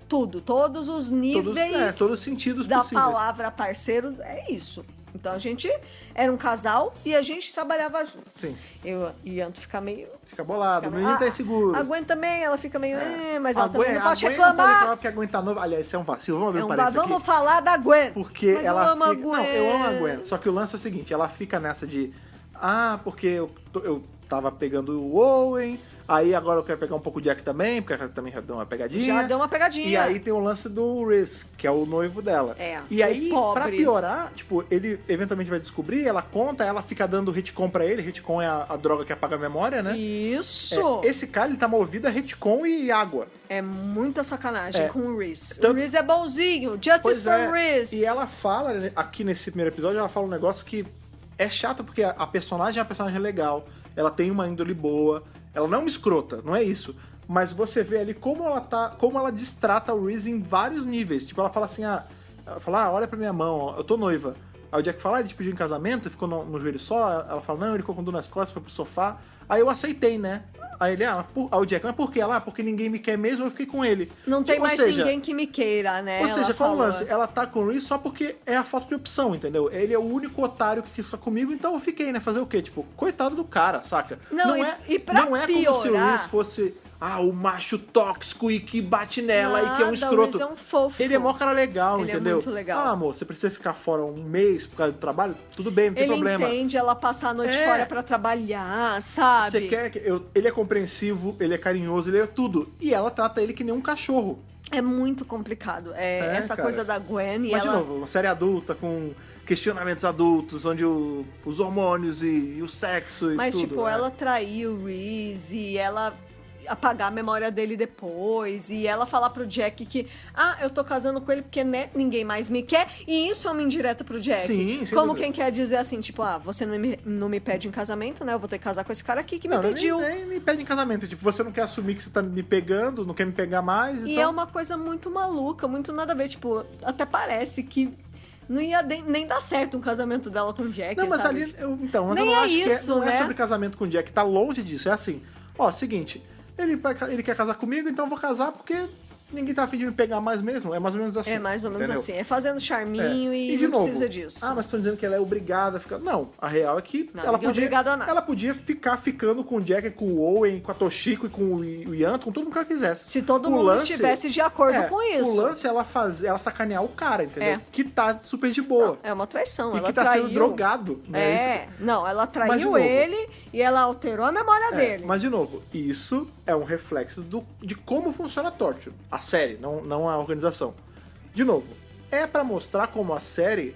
Tudo. Todos os níveis todos os sentidos da possíveis. palavra parceiro, é isso. Então a gente era um casal e a gente trabalhava junto. Sim. Eu e Yanto fica meio... Fica bolado, o menino tá inseguro. A Gwen também, ela fica meio... mas ela Gwen, também não pode reclamar. reclamar. Não pode reclamar porque a Gwen tá nova. Aliás, isso é um vacilo. Vamos abrir um parênteses aqui. Vamos falar da Gwen. Porque mas ela eu amo fica... a Gwen. Não, eu amo a Gwen. Só que o lance é o seguinte, ela fica nessa de... porque eu tava pegando o Owen... Aí agora eu quero pegar um pouco o Jack também, porque ela também já deu uma pegadinha. Já deu uma pegadinha. E aí tem o lance do Riz, que é o noivo dela. E aí, pra piorar, tipo, ele eventualmente vai descobrir, ela conta, ela fica dando retcon pra ele. Retcon é a droga que apaga a memória, né? Isso! Esse cara, ele tá movido a retcon e água. É muita sacanagem com o Riz. O Riz é bonzinho, justice for Riz. E ela fala, aqui nesse primeiro episódio, ela fala um negócio que é chato, porque a personagem é uma personagem legal, ela tem uma índole boa, ela não é uma escrota, não é isso. Mas você vê ali como ela destrata o Reese em vários níveis. Tipo, ela fala assim, ela fala, olha pra minha mão, eu tô noiva. Aí o Jack fala, ele te pediu em casamento, ficou no joelho só. Ela fala, não, ele ficou com dor nas costas, foi pro sofá. Aí eu aceitei, né? Aí ele, aí o Jack, mas por quê? Ela, porque ninguém me quer mesmo, eu fiquei com ele. Não tem mais ninguém que me queira, né? Ou seja, qual o lance? Ela tá com o Reese só porque é a falta de opção, entendeu? Ele é o único otário que quis ficar comigo, então eu fiquei, né? Fazer o quê? Tipo, coitado do cara, saca? Não é como se o Reese fosse o macho tóxico e que bate nela e que é um escroto. O Reese é um fofo. Ele é mó cara legal, Ele entendeu? é muito legal. Amor, você precisa ficar fora um mês por causa do trabalho? Tudo bem, não tem problema. Ele entende ela passar a noite fora pra trabalhar, sabe? Você quer que ele é compreensivo, ele é carinhoso, ele é tudo. E ela trata ele que nem um cachorro. É muito complicado. Essa cara. coisa da Gwen e Mas, ela... de novo, uma série adulta com questionamentos adultos, onde os hormônios e o sexo e Mas, tudo. tipo, ela traiu o Reese e ela apagar a memória dele depois e ela falar pro Jack que eu tô casando com ele porque, né, ninguém mais me quer, e isso é uma indireta pro Jack. Sim, sem como dúvida. quem quer dizer assim, tipo, você não me pede em casamento, né, eu vou ter que casar com esse cara aqui que me pediu. Nem me pede em casamento, tipo, você não quer assumir que você tá me pegando, não quer me pegar mais, E então... é uma coisa muito maluca, muito nada a ver, tipo, até parece que não ia nem dar certo um casamento dela com o Jack, Não, mas sabe? ali, eu não Nem acho isso, que não é né? sobre casamento com o Jack, tá longe disso, é assim, seguinte, ele quer casar comigo, então eu vou casar porque ninguém tá afim de me pegar mais mesmo, é mais ou menos assim. É mais ou menos entendeu? assim, é fazendo charminho e de não novo, precisa disso. mas estão dizendo que ela é obrigada a ficar... Não, a real é que Não, ela ninguém é podia... obrigado a nada. Ela podia ficar ficando com o Jack, com o Owen, com a Toshiko e com o Yanto, com todo mundo que ela quisesse. Se todo O mundo lance- estivesse de acordo com isso. O lance é ela sacanear o cara, entendeu? É. Que tá super de boa. É uma traição, E ela que tá traiu. sendo drogado, né? Não, ela Mas, de traiu novo, ele e ela alterou a memória dele. Mas, de novo, isso é um reflexo de como funciona a Torture. A série, não a organização. De novo, é pra mostrar como a série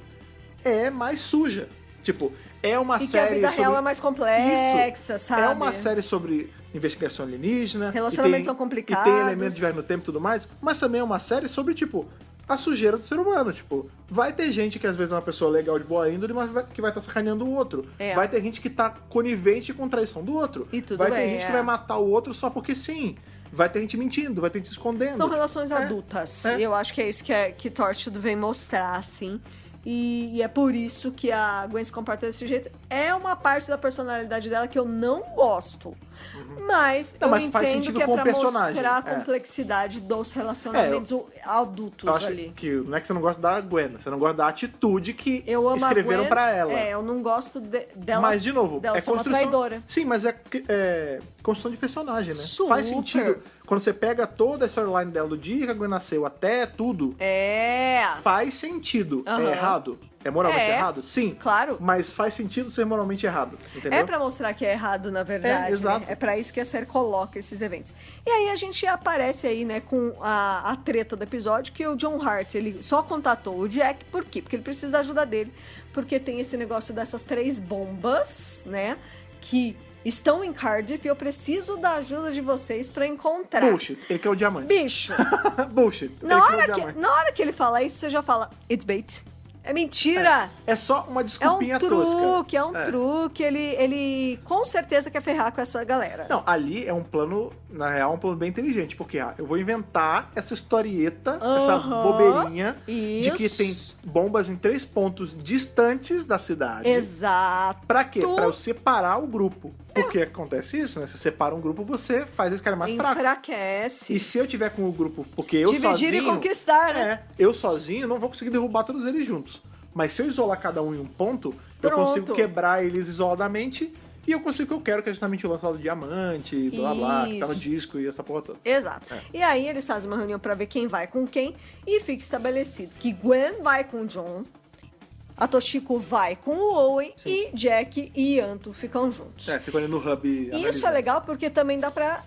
é mais suja. Tipo, é uma E que série a vida sobre... real é mais complexa, Isso. sabe? É uma série sobre investigação alienígena. Relacionamentos são E complicados. tem elementos de viagem no tempo e tudo mais. Mas também é uma série sobre, tipo, a sujeira do ser humano. Tipo, vai ter gente que às vezes é uma pessoa legal de boa índole, mas que vai estar sacaneando o outro. É. Vai ter gente que tá conivente com traição do outro. E tudo vai bem, ter gente que vai matar o outro só porque sim. Vai ter gente mentindo, vai ter gente escondendo. São relações adultas. É. Eu acho que é isso que Torchwood vem mostrar, assim. E é por isso que a Gwen se comporta desse jeito. É uma parte da personalidade dela que eu não gosto. Mas Não, eu mas faz entendo sentido que é com o pra personagem. mostrar a É. complexidade dos relacionamentos adultos Eu acho ali. que não é que você não gosta da Gwen, você não gosta da atitude que Eu amo escreveram a Gwen, pra ela. eu não gosto dela, Mas, de novo, dela é ser uma construção... traidora. Sim, mas é construção de personagem, né? Super. Faz sentido. Quando você pega toda a storyline dela do dia que a Gwen nasceu até tudo, faz sentido. Aham. É errado? É moralmente É. errado? Sim. Claro. Mas faz sentido ser moralmente errado, entendeu? É pra mostrar que é errado, na verdade. É, exato. Né? É pra isso que a série coloca esses eventos. E aí a gente aparece aí, né, com a treta do episódio, que o John Hart, ele só contatou o Jack. Por quê? Porque ele precisa da ajuda dele. Porque tem esse negócio dessas 3 bombas, né, que estão em Cardiff e eu preciso da ajuda de vocês pra encontrar. Bullshit. Ele quer o diamante. Bicho, Bullshit. na Ele quer o hora, diamante. na hora que ele fala isso, você já fala, it's bait. É mentira! É só uma É um desculpinha truque, tosca. truque. Ele com certeza quer ferrar com essa galera. Não, ali é um plano, na real, um plano bem inteligente, porque eu vou inventar essa historieta, essa bobeirinha de que Isso. tem bombas em 3 pontos distantes da cidade. Exato. Pra quê? Pra eu separar o grupo. Porque acontece isso, né? Você separa um grupo, você faz eles ficarem mais fracos. Enfraquece. E se eu tiver com o grupo, porque eu Dividir sozinho... e conquistar, né? eu sozinho não vou conseguir derrubar todos eles juntos. Mas se eu isolar cada um em um ponto, eu Pronto. consigo quebrar eles isoladamente e eu consigo o que eu quero, que é justamente o lance lá do diamante, blá blá, que tá no Isso. disco e essa porra toda. Exato. E aí eles fazem uma reunião pra ver quem vai com quem e fica estabelecido que Gwen vai com o John, a Toshiko vai com o Owen e Jack e Yanto ficam juntos. Ficou ali no hub. E isso é analisando. legal porque também dá pra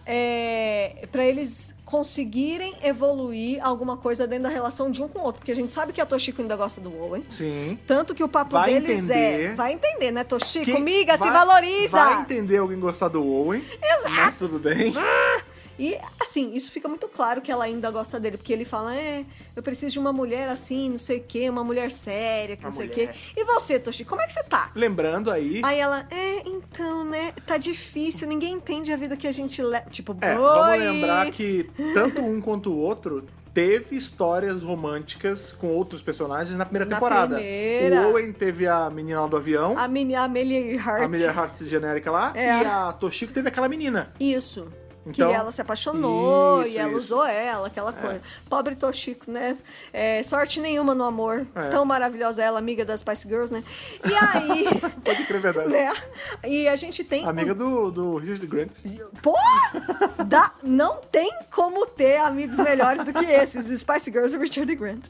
eles conseguirem evoluir alguma coisa dentro da relação de um com o outro. Porque a gente sabe que a Toshiko ainda gosta do Owen. Sim. Tanto que o papo Vai deles entender. vai entender, né, Toshiko? Quem Miga, se vai- valoriza! Vai entender alguém gostar do Owen. Exato. Mas tudo bem. E, assim, isso fica muito claro que ela ainda gosta dele, porque ele fala, eu preciso de uma mulher assim, não sei o quê, uma mulher séria, que Uma não sei o mulher. quê. E você, Toshi, como é que você tá? Lembrando aí... Aí ela, então, né, tá difícil, ninguém entende a vida que a gente leva. Tipo, vamos oi! lembrar que tanto um quanto o outro teve histórias românticas com outros personagens na primeira Na temporada. primeira. O Owen teve a menina lá do avião, A Amelie Hart. a Amelia Hart genérica lá, É. e a Toshiko teve aquela menina. Isso. Então, que ela se apaixonou isso, e ela isso. usou ela, aquela coisa. Pobre Toshiko, né? Sorte nenhuma no amor. É. Tão maravilhosa ela, amiga das Spice Girls, né? E aí... Pode é verdade. Né? E a gente tem... Amiga do Richard Grant. Pô! Não tem como ter amigos melhores do que esses, Spice Girls e Richard Grant.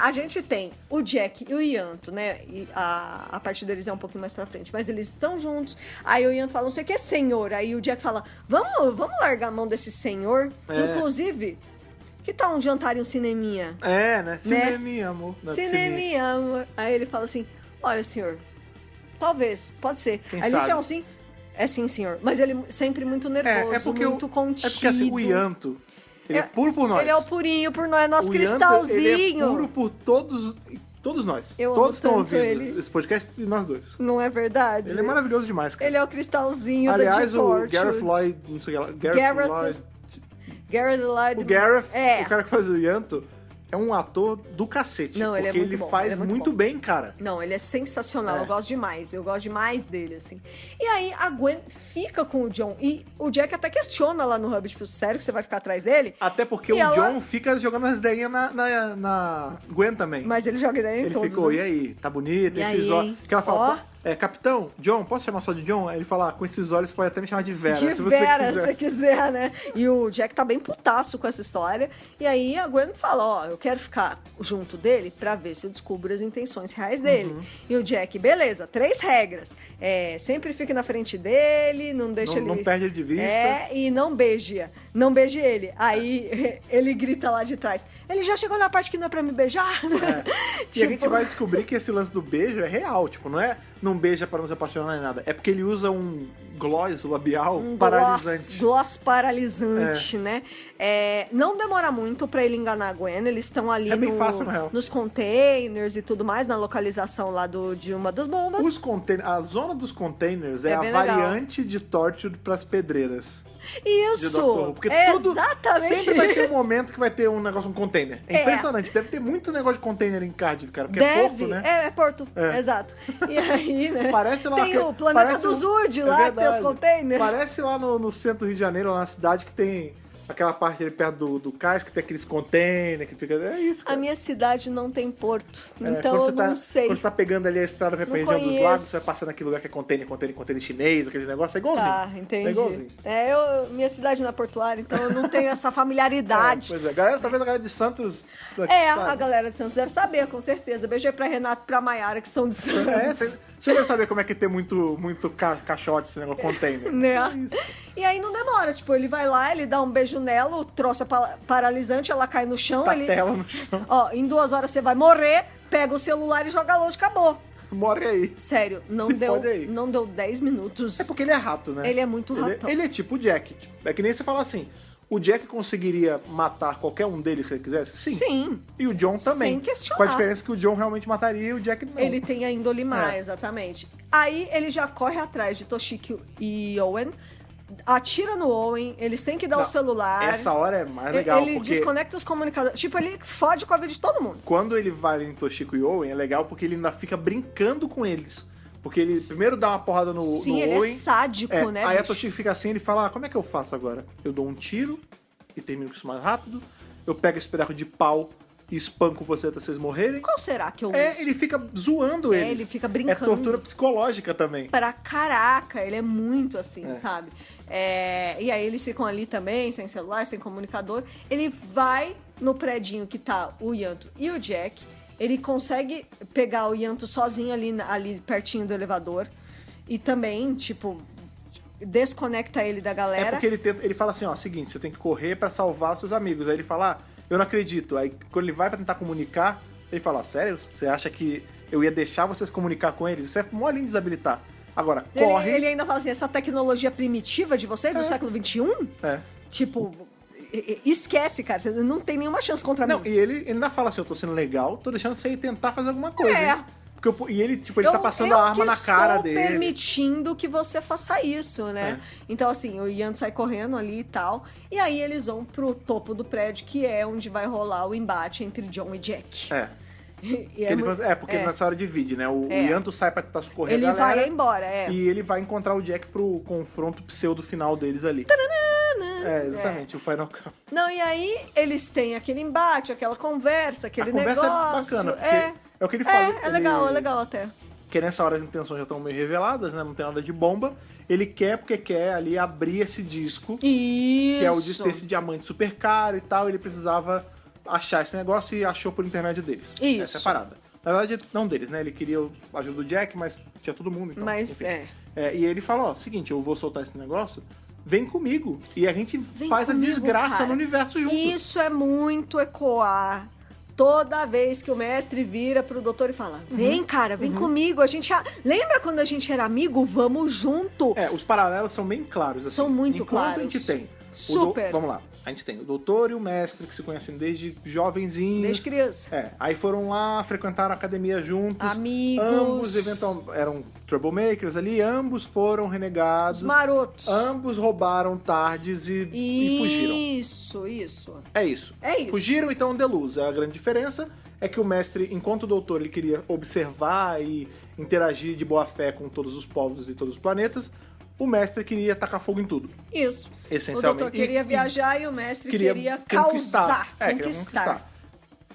A gente tem o Jack e o Ianto, né? E a parte deles é um pouquinho mais pra frente, mas eles estão juntos. Aí o Ianto fala, não sei o que é senhor. Aí o Jack fala, vamos largar a mão desse senhor? Inclusive, que tal um jantar e um cineminha? Né? Cineminha, amor. Cineminha, amor. Aí ele fala assim, olha, senhor, talvez, pode ser. Quem Aí ele sabe? disse, sim, é sim, senhor. Mas ele sempre muito nervoso, muito contido. É porque assim, o Ianto, ele é puro por nós. Ele é o purinho por nós, nosso o cristalzinho. Ianto, ele é puro por todos nós. Eu todos estão amo tanto ouvindo ele. esse podcast e nós dois. Não é verdade? Ele é maravilhoso demais, cara. Ele é o cristalzinho Aliás, de o Torchwood. Gareth Lloyd, não sei o que lá. Gareth Lloyd. O Gareth, o cara que faz o Ianto, é um ator do cacete. Não, ele é porque muito bom, faz ele é muito muito bom. bem, cara. Não, ele é sensacional, eu gosto demais dele, assim. E aí a Gwen fica com o John, e o Jack até questiona lá no hub, tipo, sério que você vai ficar atrás dele? Até porque E o ela- John fica jogando as ideias na Gwen também. Mas ele joga ideia em Ele todos, ficou, né? e aí, tá bonito, E esses aí, olhos. Que ela fala, ó. Capitão, John, posso chamar só de John? Aí ele fala, com esses olhos você pode até me chamar de Vera, De se você Vera, quiser. se você quiser, né? E o Jack tá bem putaço com essa história. E aí a Gwen fala, ó, eu quero ficar junto dele pra ver se eu descubro as intenções reais dele. Uhum. E o Jack, beleza, 3 regras. Sempre fique na frente dele, não deixa ele... Não perde ele de vista. E não beije. Não beije ele. Aí ele grita lá de trás, ele já chegou na parte que não é pra me beijar? E a gente vai descobrir que esse lance do beijo é real, tipo, não beija para não se apaixonar nem nada. É porque ele usa um gloss labial paralisante. Gloss paralisante, né? Não demora muito pra ele enganar a Gwen. Eles estão ali bem fácil, na real. nos containers e tudo mais, na localização lá de uma das bombas. A zona dos containers é a bem legal. variante de Torchwood pras pedreiras. De Isso! Doctor Who. Porque tudo Exatamente sempre vai ter um isso. momento que vai ter um negócio, um container. É impressionante. Deve ter muito negócio de container em Cardiff, cara. Porque é Porto, né? É Porto, exato. E aí, né? Parece lá tem que- o Planeta parece do um- Zud é lá, que tem os verdade. containers. Parece lá no centro do Rio de Janeiro, lá na cidade, que tem aquela parte ali perto do cais, que tem aqueles containers, que fica... É isso, A cara. minha cidade não tem porto, então quando eu você não sei. Quando você tá pegando ali a estrada pra Não região dos conheço. lagos, você vai passando naquele lugar que é container chinês, aquele negócio, é igualzinho. Tá, entendi. É igualzinho. Minha cidade não é portuária, então eu não tenho essa familiaridade. Pois é, talvez a galera de Santos... A sabe? galera de Santos deve saber, com certeza. Beijo aí pra Renato e pra Maiara, que são de Santos. Você deve saber como é que tem muito caixote, esse negócio, container. Né? É isso. E aí não demora, tipo, ele vai lá, ele dá um beijo nela, o troço é paralisante, ela cai no chão, ele... Tela no chão. Ó, em 2 horas você vai morrer, pega o celular e joga longe, acabou. Morre aí. Sério, Se fode aí. não deu 10 minutos. É porque ele é rato, né? Ele é muito ratão. Ele é tipo o Jack. É que nem você fala assim, o Jack conseguiria matar qualquer um deles se ele quisesse? Sim. E o John também. Sem questionar. Com a diferença que o John realmente mataria e o Jack não. Ele tem a índole má, exatamente. Aí ele já corre atrás de Toshiko e Owen, atira no Owen, eles têm que dar o celular. Essa hora é mais legal, Ele porque desconecta os comunicadores. Tipo, ele fode com a vida de todo mundo. quando ele vai em Toshiko e Owen, é legal porque ele ainda fica brincando com eles. Porque ele primeiro dá uma porrada no Sim, no ele Owen. é sádico, né, Aí a bicho? Toshiko fica assim, ele fala, como é que eu faço agora? Eu dou um tiro e termino com isso mais rápido. Eu pego esse pedaço de pau e espanco você até vocês morrerem. Qual será que eu uso? Ele fica zoando eles. ele fica brincando. É tortura psicológica também. Pra caraca, ele é muito assim, sabe? E aí eles ficam ali também, sem celular, sem comunicador. Ele vai no predinho que tá o Ianto e o Jack. Ele consegue pegar o Ianto sozinho ali pertinho do elevador. E também, tipo, desconecta ele da galera. É porque ele fala assim, ó, seguinte, você tem que correr pra salvar seus amigos. Aí ele fala, eu não acredito. Aí quando ele vai pra tentar comunicar, ele fala, sério? Você acha que eu ia deixar vocês comunicar com eles? Isso é mole em desabilitar. Agora, corre. Ele ainda fala assim, essa tecnologia primitiva de vocês do século XXI? É. Tipo, esquece, cara. Você não tem nenhuma chance contra Não, mim. e ele ainda fala assim, eu tô sendo legal, tô deixando você ir tentar fazer alguma coisa. É. Hein? Porque ele, tipo, ele tá passando a arma na cara dele. Eu estou permitindo que você faça isso, né? Então, assim, o Ian sai correndo ali e tal. E aí eles vão pro topo do prédio, que é onde vai rolar o embate entre John e Jack. É. E Porque nessa hora divide, né? O Yanto sai pra tentar socorrer ele a galera. vai embora, E ele vai encontrar o Jack pro confronto pseudo final deles ali. Exatamente, o Final Count. Não, e aí eles têm aquele embate, aquela conversa, aquele A conversa negócio. é bacana, porque é o que ele fala. É legal até. que nessa hora as intenções já estão meio reveladas, né? Não tem nada de bomba. Ele quer porque quer ali abrir esse disco, Isso. que é o disco desse diamante super caro e tal. Ele precisava achar esse negócio e achou por intermédio deles. Isso. Essa é a parada. Na verdade, não deles, né? Ele queria a ajuda do Jack, mas tinha todo mundo, então, Mas, enfim. E ele falou, ó, seguinte, eu vou soltar esse negócio, vem comigo. E a gente faz comigo, a desgraça cara. no universo juntos. Isso é muito ecoar. Toda vez que o mestre vira pro doutor e fala, vem, cara, vem comigo, a gente... Lembra quando a gente era amigo? Vamos junto. Os paralelos são bem claros, assim. São muito claros. claros. A gente tem... Super. Vamos lá. A gente tem o doutor e o mestre, que se conhecem desde jovenzinhos. Desde criança. Aí foram lá, frequentaram a academia juntos. Amigos. Ambos eram troublemakers ali, ambos foram renegados. Os marotos. Ambos roubaram tardes e fugiram. Isso. É isso. Fugiram, então, de luz. A grande diferença é que o mestre, enquanto o doutor ele queria observar e interagir de boa fé com todos os povos e todos os planetas, o mestre queria tacar fogo em tudo. Isso. Essencialmente. O doutor queria viajar e o mestre queria conquistar. conquistar.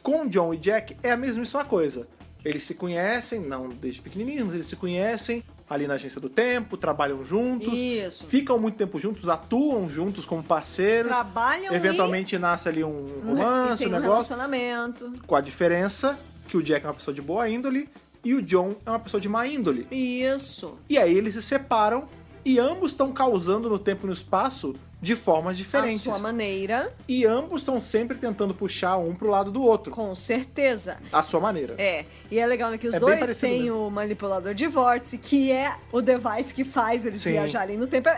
Com John e Jack é a mesmíssima coisa. Eles se conhecem, não desde pequenininhos, eles se conhecem ali na Agência do Tempo, trabalham juntos. Isso. Ficam muito tempo juntos, atuam juntos como parceiros. Trabalham eventualmente nasce ali um romance, tem um negócio. Relacionamento. Com a diferença que o Jack é uma pessoa de boa índole e o John é uma pessoa de má índole. Isso. E aí eles se separam e ambos estão causando no tempo e no espaço de formas diferentes. A sua maneira. E ambos estão sempre tentando puxar um pro lado do outro. Com certeza. A sua maneira. E é legal, né, que os É bem dois parecido têm mesmo. o manipulador de vórtice, que é o device que faz eles Sim. viajarem no tempo.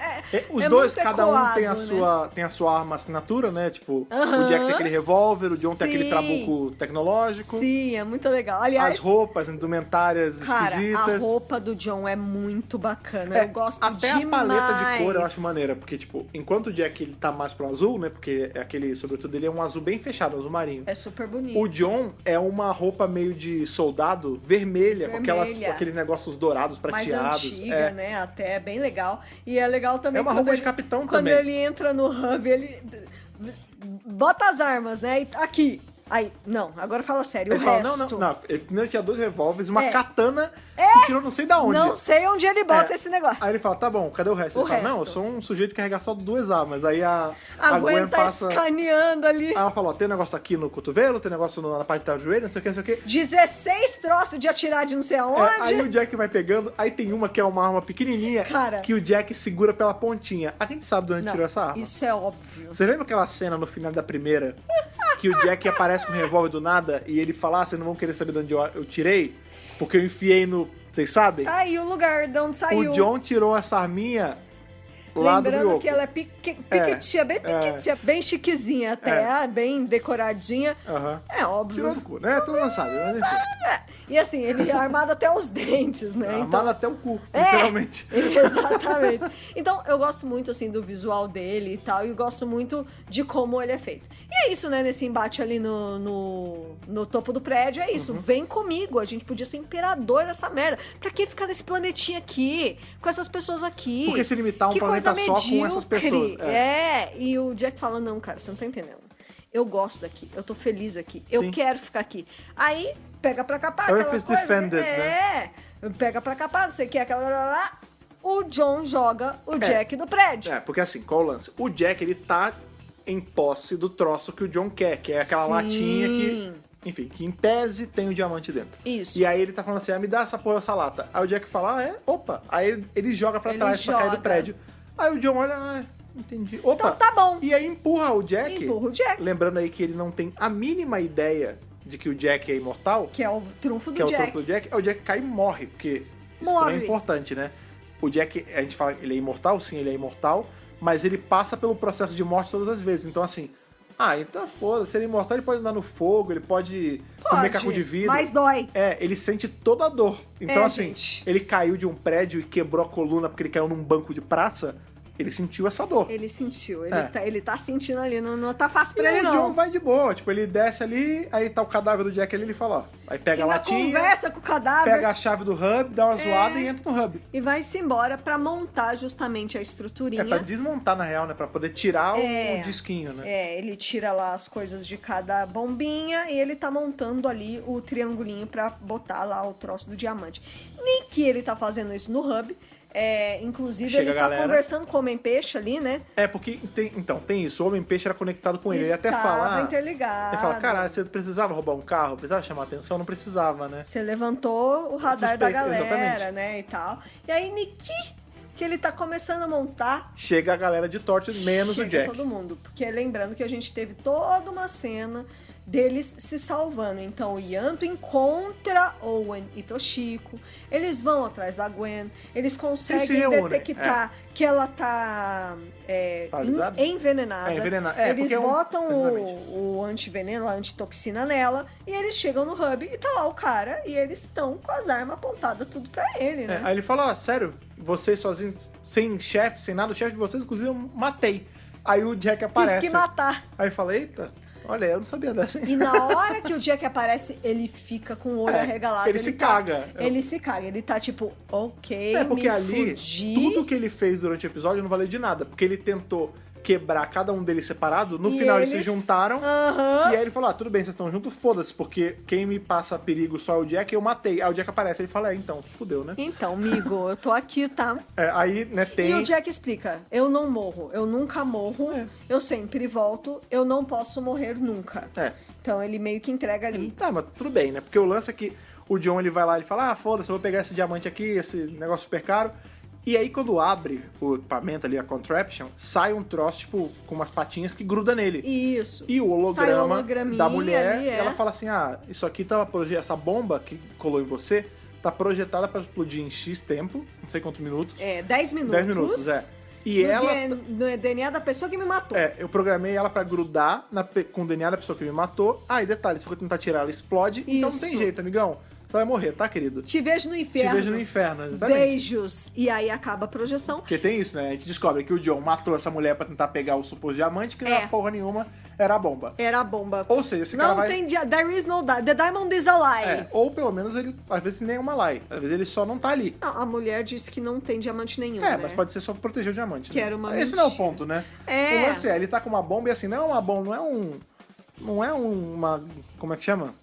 Os dois, muito cada um ecoado, tem a sua arma assinatura, né? Tipo, o Jack tem aquele revólver, o John tem aquele Sim. trabuco tecnológico. Sim, é muito legal. Aliás, As roupas, indumentárias cara, esquisitas. a roupa do John é muito bacana. Eu gosto até demais. a paleta de cor eu acho maneira, porque, tipo, enquanto o Jack ele tá mais pro azul, né? Porque é aquele, sobretudo, ele é um azul bem fechado, azul marinho. É super bonito. O John é uma roupa meio de soldado vermelha. Com aqueles negócios dourados, prateados. Mais antiga, né? Até é bem legal. E é legal também É uma roupa de capitão quando também. ele entra no hub, ele bota as armas, né? E aqui. Aí, não, agora fala sério, Ele o fala, resto. não. Ele primeiro tinha 2 revólveres, uma É. katana que tirou não sei da onde. Não sei onde ele bota esse negócio. Aí ele fala, tá bom, cadê o resto? O Ele fala, não, eu resto. sou um sujeito que carrega só 2 armas. Aí a Gwen Gwen tá passa... escaneando ali. Aí ela fala, ó, tem um negócio aqui no cotovelo, tem um negócio na parte de trás do joelho, não sei o que, não sei o que. 16 troços de atirar de não sei aonde. Aí o Jack vai pegando, aí tem uma que é uma arma pequenininha, Cara. que o Jack segura pela pontinha. A gente sabe de onde Não, tirou essa arma. isso é óbvio. Você lembra aquela cena no final da primeira, que o Jack aparece com um revólver do nada e ele fala, vocês não vão querer saber de onde eu tirei? Porque eu enfiei no... Vocês sabem? Tá aí o lugar de onde saiu. O John tirou essa arminha lá do Lembrando Brioco. que ela é piquitinha, bem piquitinha, bem chiquezinha até, bem decoradinha. Aham. É óbvio. Tirou do cu, né? Todo mundo sabe, mas enfim. E assim, ele é armado até os dentes, né? Armado até o cu, É, literalmente. Exatamente. Então, eu gosto muito, assim, do visual dele e tal, e gosto muito de como ele é feito. E é isso, né, nesse embate ali no topo do prédio, é isso. Vem comigo, a gente podia ser imperador dessa merda. Pra que ficar nesse planetinha aqui, com essas pessoas aqui? Por que se limitar a um Que planeta coisa só com essas pessoas? É, e o Jack fala, não, cara, você não tá entendendo. Eu gosto daqui, eu tô feliz aqui, eu Sim. quero ficar aqui. Aí, pega pra capar, Earth aquela is coisa, defended, né? Pega pra capar, não sei o que, aquela lá. O John joga o Jack do prédio. Porque assim, qual o lance? O Jack, ele tá em posse do troço que o John quer, que é aquela Sim. latinha que, enfim, que em tese tem o diamante dentro. Isso. E aí ele tá falando assim, me dá essa porra, essa lata. Aí o Jack fala, opa. Aí ele joga pra Ele trás pra cair do joga. prédio. Aí o John olha, entendi. Opa. Então tá bom. E aí empurra o Jack. Empurra o Jack. Lembrando aí que ele não tem a mínima ideia de que o Jack é imortal. Que é o trunfo do Que é o Jack. trunfo do Jack. Aí o Jack cai e morre, porque isso Morre. também é importante, né? O Jack, a gente fala que ele é imortal, sim, ele é imortal, mas ele passa pelo processo de morte todas as vezes. Então, assim, então foda-se, se ele é imortal, ele pode andar no fogo, ele pode comer caco de vidro. Mas dói. Ele sente toda a dor. Então, assim, gente. ele caiu de um prédio e quebrou a coluna porque ele caiu num banco de praça, ele sentiu essa dor. Ele sentiu, É. ele tá sentindo ali, não tá fácil pra E ele aí o John não. vai de boa, tipo, ele desce ali, aí tá o cadáver do Jack ali, ele fala, ó, aí pega a Ainda latinha, conversa com o cadáver. pega a chave do hub, dá uma zoada e entra no hub. E vai-se embora pra montar justamente a estruturinha. É pra desmontar, na real, né? Pra poder tirar É. o disquinho, né? Ele tira lá as coisas de cada bombinha e ele tá montando ali o triangulinho pra botar lá o troço do diamante. Nick, ele tá fazendo isso no hub. Inclusive, Chega ele a tá galera. conversando com o Homem-Peixe ali, né? Porque tem isso. O Homem-Peixe era conectado com ele. Ele até Estava fala... interligado. Ele fala, caralho, você precisava roubar um carro? Precisava chamar atenção? Não precisava, né? Você levantou o radar da Suspeito, galera, exatamente. né, e tal. E aí, Nick, que ele tá começando a montar... Chega a galera de Torchwood, menos o Chega Jack. todo mundo. Porque lembrando que a gente teve toda uma cena deles se salvando. Então o Yanto encontra Owen e Toshiko. Eles vão atrás da Gwen. Eles conseguem Eles se reúnem, detectar que ela tá Paralisada? envenenada. Envenenada. Eles porque botam exatamente. o antiveneno, a antitoxina nela. E eles chegam no hub e tá lá o cara. E eles estão com as armas apontadas tudo pra ele, né? Aí ele fala, sério, vocês sozinhos, sem chefe, sem nada, o chefe de vocês, inclusive, eu matei. Aí o Jack aparece. Tive que matar. Aí eu falei, eita, olha, eu não sabia dessa. E na hora que o Jack aparece, ele fica com o olho arregalado. ele se caga. Ele se caga. Ele tá tipo, ok, Porque me ali, fudi. tudo que ele fez durante o episódio não valeu de nada. Porque ele tentou quebrar cada um deles separado, no E final eles eles- se juntaram. Aham. E aí ele falou, tudo bem, vocês estão juntos, foda-se, porque quem me passa perigo só é o Jack, eu matei. Aí o Jack aparece, ele fala, então, fudeu, né? Então, amigo, eu tô aqui, tá? Aí, né, tem... E o Jack explica, eu não morro, eu nunca morro, eu sempre volto, eu não posso morrer nunca. Então ele meio que entrega ali. Tá, mas tudo bem, né? Porque o lance é que o John, ele vai lá e fala, foda-se, eu vou pegar esse diamante aqui, esse negócio super caro. E aí, quando abre o equipamento ali, a contraption, sai um troço, tipo, com umas patinhas que gruda nele. Isso. E o Sai o holograma holograminha da mulher, ali, ela fala assim, isso aqui tava essa bomba que colou em você, tá projetada pra explodir em X tempo, não sei quantos minutos. 10 minutos. 10 minutos, E no ela... no DNA da pessoa que me matou. eu programei ela pra grudar com o DNA da pessoa que me matou. E detalhe, se for tentar tirar, ela explode. Então não tem Isso. jeito, amigão. Você vai morrer, tá, querido? Te vejo no Te inferno. vejo no inferno, exatamente. Beijos. E aí acaba a projeção. Porque tem isso, né? A gente descobre que o John matou essa mulher pra tentar pegar o suposto diamante, que não era porra nenhuma, era a bomba. Era a bomba. Ou seja, esse cara Não vai... tem... There is no... The diamond is a lie. ou pelo menos ele, às vezes, nem é uma lie. Às vezes ele só não tá ali. Não, a mulher disse que não tem diamante nenhum, né? Mas pode ser só pra proteger o diamante. Que né? era uma Esse não é o mentira. ponto, né? É. O lance ele tá com uma bomba e assim, não é uma bomba, não é uma... Como é que chama?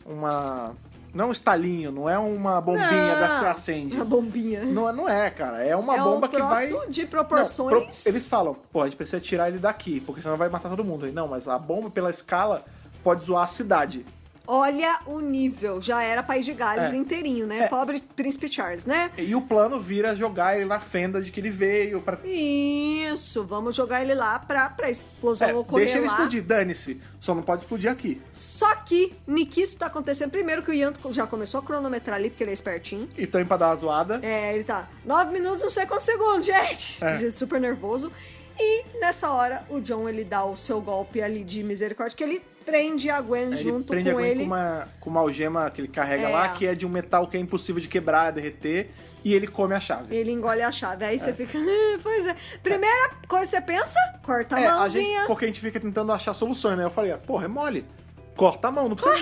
Não é um estalinho, não é uma bombinha da se acende. Uma bombinha. Não é, cara. É uma bomba um que vai... troço de proporções... Eles falam, a gente precisa tirar ele daqui, porque senão vai matar todo mundo. Não, mas a bomba, pela escala, pode zoar a cidade. Olha o nível. Já era País de Gales inteirinho, né? Pobre Príncipe Charles, né? E o plano vira jogar ele na fenda de que ele veio pra... Isso. Vamos jogar ele lá pra explosão ocorrer deixa ele lá. explodir, dane-se. Só não pode explodir aqui. Só que, Nick, isso tá acontecendo primeiro que o Yanto já começou a cronometrar ali, porque ele é espertinho. E também pra dar uma zoada. Ele tá 9 minutos, não sei quantos segundos, gente. Super nervoso. E nessa hora, o John, ele dá o seu golpe ali de misericórdia, que ele prende a Gwen junto Ele prende com a Gwen ele. com uma algema que ele carrega lá, que é de um metal que é impossível de quebrar, derreter, e ele come a chave. Ele engole a chave. Aí você fica, pois é. Primeira coisa que você pensa, corta a mãozinha. Porque a gente fica tentando achar soluções, né? Eu falei, porra, é mole. Corta a mão. Não precisa,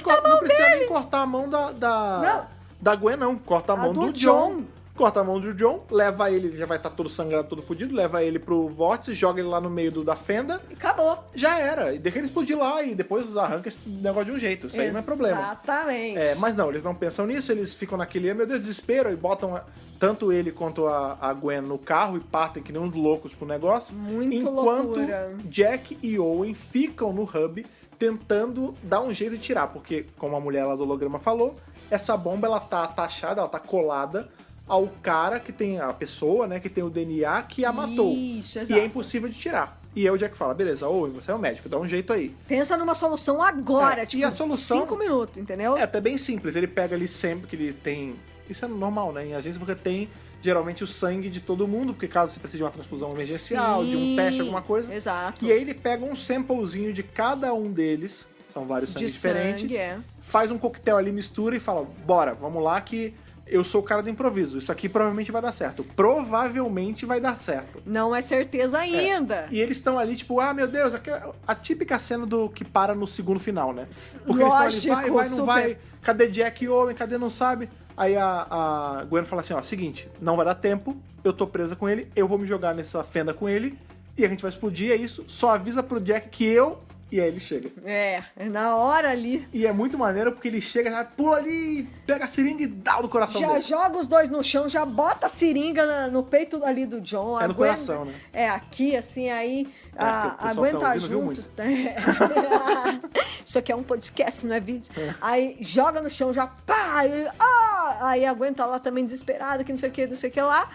nem cortar a mão da Gwen, não. Corta a mão do John. Corta a mão do John, leva ele já vai estar todo sangrado, todo fudido, leva ele pro vórtice, joga ele lá no meio da fenda. E acabou. Já era. E deixa ele explodir lá e depois arranca esse negócio de um jeito. Isso aí não é problema. Exatamente. Mas não, eles não pensam nisso, eles ficam naquele, meu Deus, desespero, e botam tanto ele quanto a Gwen no carro e partem que nem uns loucos pro negócio. Muito enquanto loucura. Jack e Owen ficam no hub tentando dar um jeito de tirar, porque, como a mulher lá do holograma falou, essa bomba ela tá atachada, ela tá colada ao cara que tem a pessoa, né, que tem o DNA que a matou. Isso, exato. E é impossível de tirar. E aí o Jack fala, beleza, Owen, você é o médico, dá um jeito aí. Pensa numa solução agora, tipo, e a solução 5 minutos, entendeu? É até bem simples, ele pega ali sempre que ele tem... Isso é normal, né? Em agência você tem geralmente o sangue de todo mundo, porque caso você precise de uma transfusão emergencial, de um teste, alguma coisa. Exato. E aí ele pega um samplezinho de cada um deles, são vários sangues diferentes, faz um coquetel ali, mistura e fala, bora, vamos lá que eu sou o cara do improviso, isso aqui provavelmente vai dar certo. Provavelmente vai dar certo. Não é certeza ainda. E eles estão ali, tipo, meu Deus, a típica cena do que para no segundo final, né? Porque Lógico, eles estão ali, vai, não super. vai, cadê Jack e Owen, cadê não sabe? Aí a Gwen fala assim, seguinte, não vai dar tempo, eu tô presa com ele, eu vou me jogar nessa fenda com ele, e a gente vai explodir, é isso, só avisa pro Jack que eu E aí ele chega. É na hora ali. E é muito maneiro porque ele chega, sabe, pula ali, pega a seringa e dá no coração Já dele. joga os dois no chão, já bota a seringa no peito ali do John. É no coração, né? É, aqui, assim, aí que o pessoal aguenta tá ouvindo, viu junto. muito. Isso aqui é um podcast, não é vídeo. Aí joga no chão, já pá! Aí aguenta lá também desesperada, que não sei o que lá.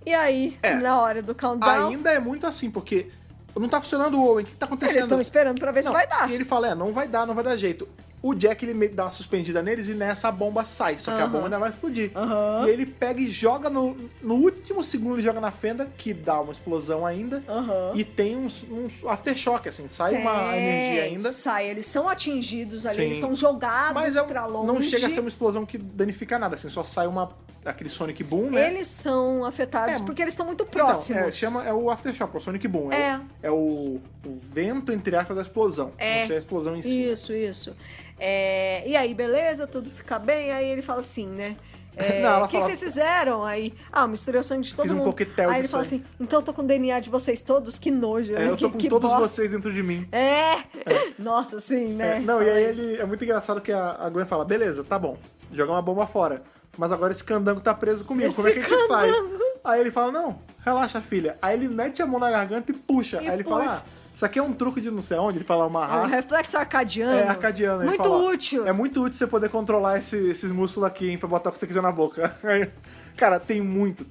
E aí, na hora do countdown... Ainda é muito assim, porque não tá funcionando o Owen, o que tá acontecendo? Eles estão esperando pra ver se vai dar. E ele fala, não vai dar jeito. O Jack, ele meio que dá uma suspendida neles e nessa a bomba sai. Só que a bomba ainda vai explodir. E ele pega e joga no último segundo, ele joga na fenda, que dá uma explosão ainda. E tem um aftershock, assim. Sai uma energia ainda. Sai, eles são atingidos ali, Sim. eles são jogados Mas pra longe. não chega a ser uma explosão que danifica nada, assim. Só sai aquele Sonic Boom, né? Eles são afetados porque eles estão muito próximos. Então, é o aftershock, o Sonic Boom. É o vento, entre aspas, da explosão. Não sei a explosão em si. Isso. E aí, beleza, tudo fica bem. Aí ele fala assim, né? O que vocês fizeram? Aí, misturei o sangue de todo Fiz um mundo. coquetel aí de ele fala sangue. assim, então eu tô com o DNA de vocês todos? Que nojo. Eu tô com todos vocês dentro de mim. Nossa, sim, né? Não, e aí é muito engraçado que a Gwen fala, beleza, tá bom, joga uma bomba fora. Mas agora esse candango tá preso comigo, como é que a gente faz? Aí ele fala, não, relaxa, filha. Aí ele mete a mão na garganta e puxa. Aí ele fala, isso aqui é um truque de não sei onde, ele fala uma raça. Um reflexo arcadiano. É, arcadiano. Muito útil. É muito útil você poder controlar esses músculos aqui, hein, pra botar o que você quiser na boca. Cara, tem muita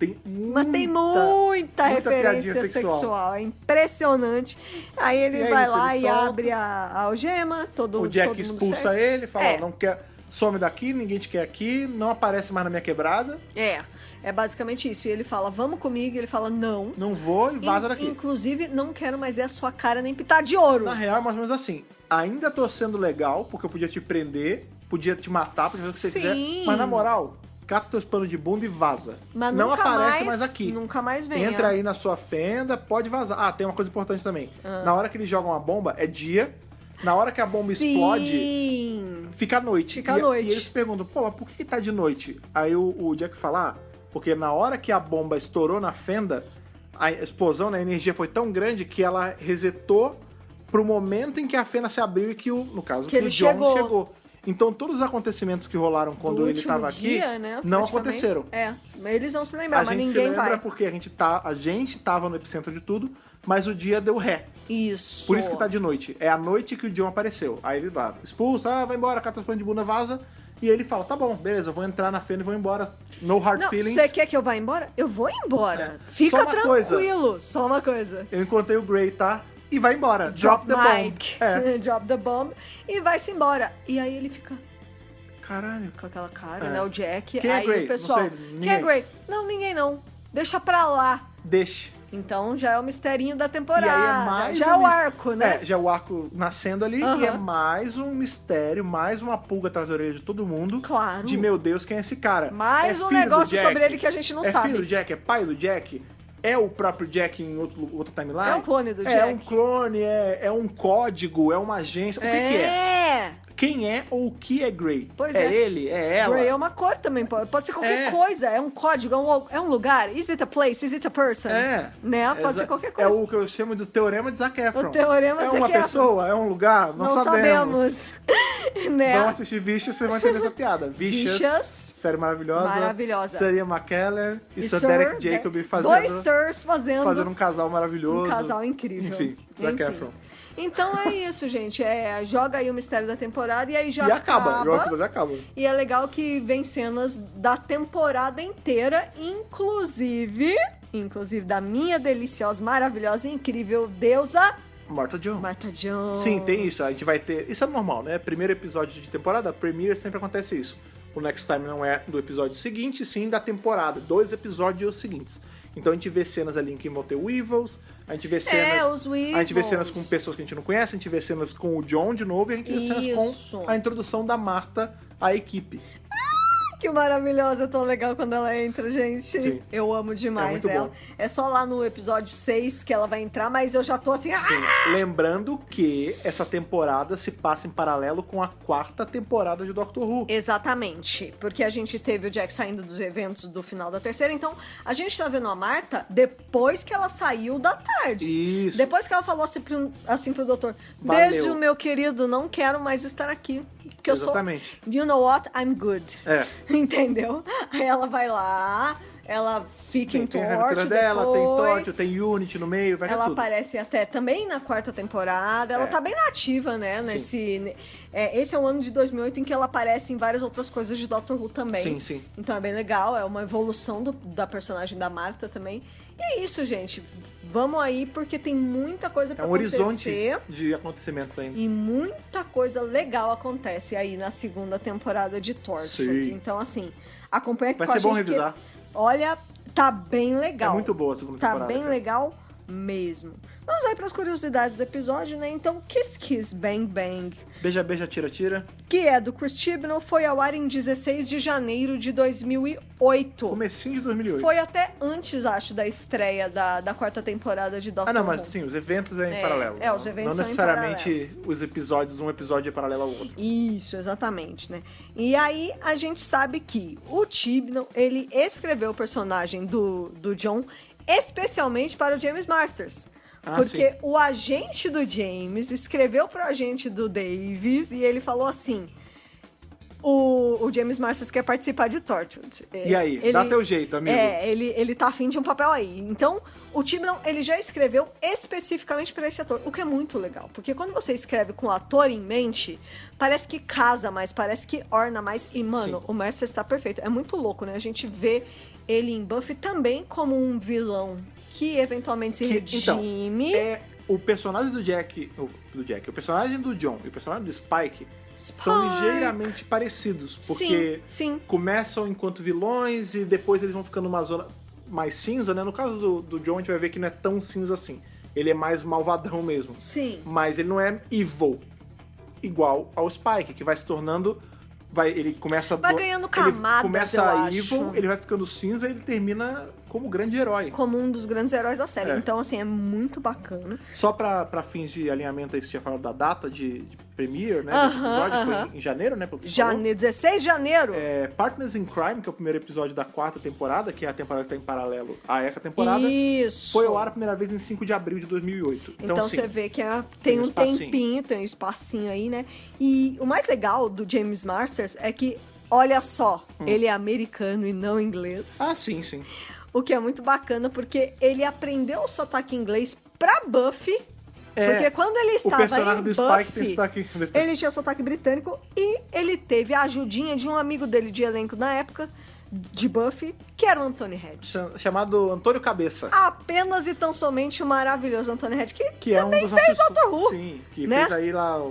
referência sexual. É impressionante. Aí ele vai lá e abre a algema, o Jack expulsa ele, fala, não quer... Some daqui, ninguém te quer aqui, não aparece mais na minha quebrada. É basicamente isso. E ele fala, vamos comigo. E ele fala, não. Não vou e vaza daqui. Inclusive, não quero mais ver a sua cara nem pitar de ouro. Na real, mais ou menos assim. Ainda tô sendo legal, porque eu podia te prender, podia te matar, podia fazer o que você quiser. Mas na moral, cata teus panos de bunda e vaza. Mas não aparece mais aqui. Nunca mais vem. Entra aí na sua fenda, pode vazar. Tem uma coisa importante também. Na hora que eles jogam a bomba, é dia. Na hora que a bomba explode, fica à noite. E eles se perguntam, mas por que tá de noite? Aí o Jack fala, porque na hora que a bomba estourou na fenda, a explosão, né, a energia foi tão grande que ela resetou pro momento em que a fenda se abriu e que no caso, que o John chegou. Então todos os acontecimentos que rolaram quando ele tava aqui, né, não aconteceram. Eles vão se lembrar, mas ninguém vai. A gente se lembra porque a gente tava no epicentro de tudo, mas o dia deu ré. Isso. Por isso que tá de noite. É a noite que o John apareceu. Aí ele vai, expulsa, vai embora, cata os panos de bunda, vaza. E ele fala, tá bom, beleza, eu vou entrar na fenda e vou embora. No hard feelings. Você quer que eu vá embora? Eu vou embora. Fica tranquilo. Só uma coisa. Eu encontrei o Grey, tá? E vai embora. Drop the bomb. Drop the bomb. E vai-se embora. E aí ele fica... Caralho. Com aquela cara, né? O Jack. Quem aí é Grey? O pessoal... Não sei, quem é Grey? Não, ninguém não. Deixa pra lá. Deixa. Então já é o misterinho da temporada. E aí é mais já é o arco, né? Já é o arco nascendo ali. E é mais um mistério, mais uma pulga atrás da orelha de todo mundo. Claro. De, meu Deus, quem é esse cara? Mais um negócio sobre ele que a gente não sabe. É filho do Jack? É pai do Jack? É o próprio Jack em outra timeline? É um clone do Jack. É um clone, é um código, é uma agência. O que é? Quem é ou o que é Grey? Pois é ele? É ela? Grey é uma cor também, pode ser qualquer coisa. É um código, é um lugar. Is it a place? Is it a person? Né? Pode ser qualquer coisa. É o que eu chamo do teorema de Zac Efron. O teorema de Zac Efron. É uma pessoa? É um lugar? Não sabemos. Né? Vamos assistir Vicious, você vai entender essa piada. Vicious, série maravilhosa. Seria McKellen e Sir Derek Jacob fazendo... Dois Sirs fazendo um casal maravilhoso. Um casal incrível. Enfim, Zac Efron. Então é isso, gente. Joga aí o mistério da temporada e aí já acaba. O episódio acaba. E é legal que vem cenas da temporada inteira, inclusive da minha deliciosa, maravilhosa, incrível deusa... Martha Jones. Martha Jones. Sim, tem isso. A gente vai ter... Isso é normal, né? Primeiro episódio de temporada, Premiere, sempre acontece isso. O Next Time não é do episódio seguinte, sim da temporada. 2 episódios seguintes. Então a gente vê cenas ali em que vão ter Weevils, a gente vê cenas... os Weevils. A gente vê cenas com pessoas que a gente não conhece, a gente vê cenas com o John de novo e a gente vê cenas com a introdução da Martha à equipe. Que maravilhosa, é tão legal quando ela entra, gente. Sim. Eu amo demais muito ela. bom. É só lá no episódio 6 que ela vai entrar, mas eu já tô assim... Sim. Lembrando que essa temporada se passa em paralelo com a 4ª temporada de Doctor Who. Exatamente, porque a gente teve o Jack saindo dos eventos do final da 3ª, então a gente tá vendo a Marta depois que ela saiu da tarde. Isso. Depois que ela falou assim pro doutor, Valeu. beijo, meu querido, não quero mais estar aqui. Porque Exatamente. eu sou... You know what? I'm good. É. Entendeu? Aí ela vai lá, ela fica em Tem a Torch aventura dela, tem depois. Torch, tem Unity no meio, vai ter Ela tudo. aparece até também na 4ª temporada. Ela tá bem nativa, né? Esse é o ano de 2008 em que ela aparece em várias outras coisas de Doctor Who também. Sim, sim. Então é bem legal. É uma evolução da personagem da Marta também. E é isso, gente. Vamos aí, porque tem muita coisa pra acontecer. É um horizonte de acontecimentos ainda. E muita coisa legal acontece aí na 2ª temporada de Torchwood. Sim. Então, assim, acompanha aqui Vai com a ser bom gente, revisar. porque, olha, tá bem legal. É muito boa a 2ª Tá temporada. bem cara. legal mesmo. Vamos aí para as curiosidades do episódio, né? Então, Kiss Kiss Bang Bang, Beija, beija, tira, tira. que é do Chris Chibnall, foi ao ar em 16 de janeiro de 2008. Comecinho de 2008. Foi até antes, acho, da estreia da 4ª temporada de Doctor Ah, não, Who. mas sim, os eventos é em paralelo. os eventos não são em necessariamente os episódios, um episódio é paralelo ao outro. Isso, exatamente, né? E aí a gente sabe que o Chibnall, ele escreveu o personagem do John especialmente para o James Masters. Ah, Porque sim. o agente do James escreveu pro agente do Davis e ele falou assim: o James Masters quer participar de Torchwood. E aí, dá teu jeito, amigo. Ele tá afim de um papel aí. Então, o Chibnall, ele já escreveu especificamente para esse ator, o que é muito legal. Porque quando você escreve com o ator em mente, parece que casa mais, parece que orna mais. E, mano, Sim. o Masters tá perfeito. É muito louco, né? A gente vê ele em Buffy também como um vilão que eventualmente se redime. Então, o personagem o personagem do John e o personagem do Spike são ligeiramente parecidos, porque sim. começam enquanto vilões e depois eles vão ficando numa zona mais cinza, né? No caso do John, a gente vai ver que não é tão cinza assim. Ele é mais malvadão mesmo. Sim. Mas ele não é evil igual ao Spike, que vai se tornando... Ele começa... Vai ganhando camadas, ele começa eu evil, acho. ele vai ficando cinza e ele termina como grande herói. Como um dos grandes heróis da série. É. Então, assim, é muito bacana. Só pra fins de alinhamento aí, você tinha falado da data de premiere, né? Desse episódio, foi em janeiro, né? Pelo que você falou. 16 de janeiro. Partners in Crime, que é o primeiro episódio da 4ª temporada, que é a temporada que tá em paralelo à ECA temporada. Isso. Foi ao ar a primeira vez em 5 de abril de 2008. Então sim, você vê que tem tem um um espacinho. tempinho, tem um espacinho aí, né? E o mais legal do James Masters é que, olha só, ele é americano e não inglês. Ah, sim, sim. O que é muito bacana, porque ele aprendeu o sotaque inglês pra Buffy. Porque quando ele O estava personagem em do Spike Buffy, tem sotaque... ele tinha sotaque britânico e ele teve a ajudinha de um amigo dele de elenco na época, de Buffy, que era o Anthony Head. Chamado Antônio Cabeça. Apenas e tão somente o maravilhoso Anthony Head, que É um também dos fez nossos... Doctor Who. Sim, que né? fez aí lá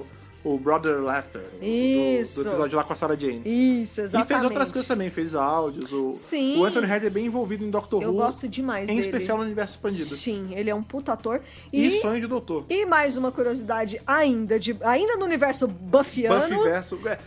o Brother Lester. Isso. Do episódio lá com a Sarah Jane. Isso, exatamente. E fez outras coisas também, fez áudios. Sim. O Anthony Head é bem envolvido em Doctor Who. Eu gosto demais em dele. especial no Universo Expandido. Sim, ele é um puta ator. E Sonho de Doutor. E mais uma curiosidade ainda no universo buffiano.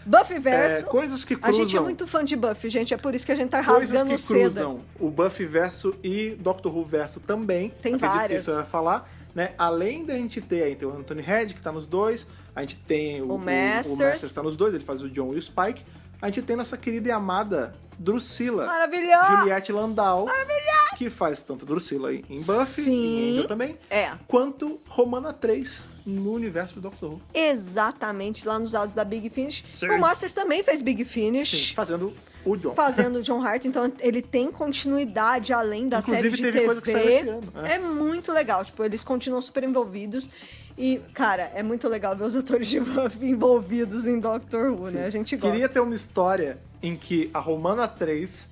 Buffyverso. Coisas que A cruzam. gente é muito fã de Buffy, gente. É por isso que a gente tá Coisas rasgando que seda. cruzam o Buffyverso e Doctor Who verso também. Tem Acredito várias. que você vai falar. Né? Além da gente ter aí, tem o Anthony Head, que tá nos dois. A gente tem o Masters, que tá nos dois. Ele faz o John e o Spike. A gente tem nossa querida e amada Drusilla. Maravilhosa! Juliette Landau. Maravilhosa! Que faz tanto Drusilla em Buffy, Sim. em Angel também. Quanto Romana 3 no universo do Doctor Who. Exatamente, lá nos áudios da Big Finish. Sim. O Masters também fez Big Finish. Sim, fazendo o John. Fazendo o John Hart, então ele tem continuidade além da Inclusive, série de teve TV. coisa que saiu esse ano, É muito legal, tipo, eles continuam super envolvidos. E, cara, é muito legal ver os atores de Buffy envolvidos em Doctor Who, né? A gente gosta. Queria ter uma história em que a Romana 3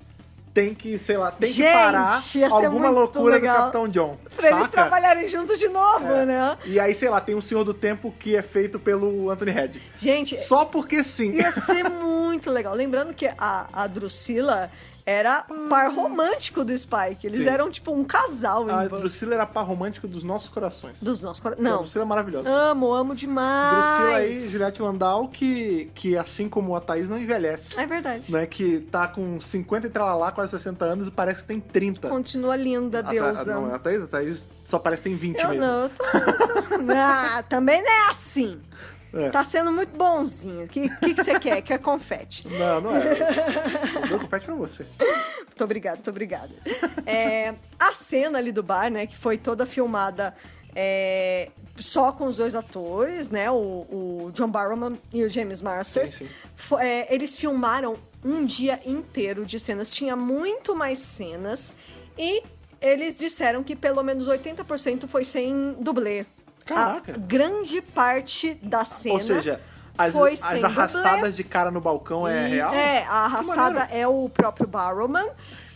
tem que, sei lá, tem que Gente, parar ia ser alguma muito loucura legal. do Capitão John. Pra eles saca? trabalharem juntos de novo, né? E aí, sei lá, tem o Senhor do Tempo que é feito pelo Anthony Head. Gente, Só porque sim. ia ser muito legal. Lembrando que a Drusilla, era par romântico do Spike. Eles Sim. eram tipo um casal. A Drusilla era par romântico dos nossos corações. Dos nossos A Não. Drusilla é maravilhosa. Amo demais. Drusilla aí, Juliette Landau, que assim como a Thaís não envelhece. É verdade. Né, que tá com 50 e tralalá, quase 60 anos e parece que tem 30. Continua linda, deusa. Não, a Thaís só parece que tem 20 Eu mesmo. não, eu tô... Ah, também não é assim. É. Tá sendo muito bonzinho. O que você quer? Quer confete? Não é. Tô dando confete pra você. Muito obrigada. A cena ali do bar, né, que foi toda filmada só com os dois atores, né, o John Barrowman e o James Marsters. Sim. Eles filmaram um dia inteiro de cenas. Tinha muito mais cenas e eles disseram que pelo menos 80% foi sem dublê. Caraca. A grande parte da cena. Ou seja, foi as sem arrastadas dublê. de cara no balcão é real? A arrastada é o próprio Barrowman.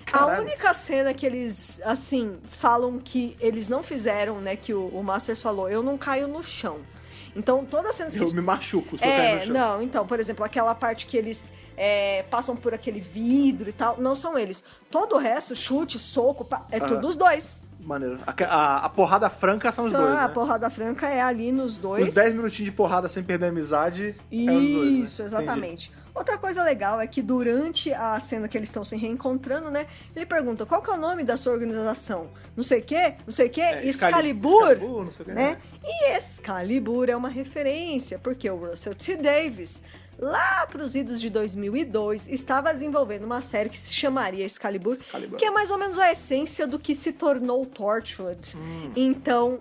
Caralho. A única cena que eles, assim, falam que eles não fizeram, né, que o Masters falou, eu não caio no chão. Então, todas as cenas que... Eu me machuco se eu cair no chão. Não, então, por exemplo, aquela parte que eles passam por aquele vidro e tal, não são eles. Todo o resto, chute, soco, tudo os dois. Maneiro. A porrada franca são os dois, né? A porrada franca é ali nos dois. Os 10 minutinhos de porrada sem perder a amizade é os dois, né? Isso, exatamente. Outra coisa legal é que durante a cena que eles estão se reencontrando, né? Ele pergunta, qual que é o nome da sua organização? Não sei o quê? Excalibur, não sei o quê, né? E Excalibur é uma referência, porque o Russell T. Davies, lá pros idos de 2002, estava desenvolvendo uma série que se chamaria Excalibur, que é mais ou menos a essência do que se tornou Torchwood. Então,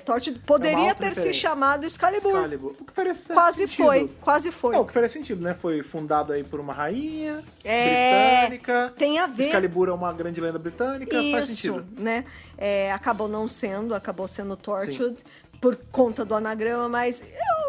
Torchwood poderia ter se chamado Excalibur. O que faria sentido. Quase foi. O que faria sentido, né? Foi fundado aí por uma rainha britânica. Tem a ver. Excalibur é uma grande lenda britânica, faz sentido. Né? Acabou sendo Torchwood por conta do anagrama, mas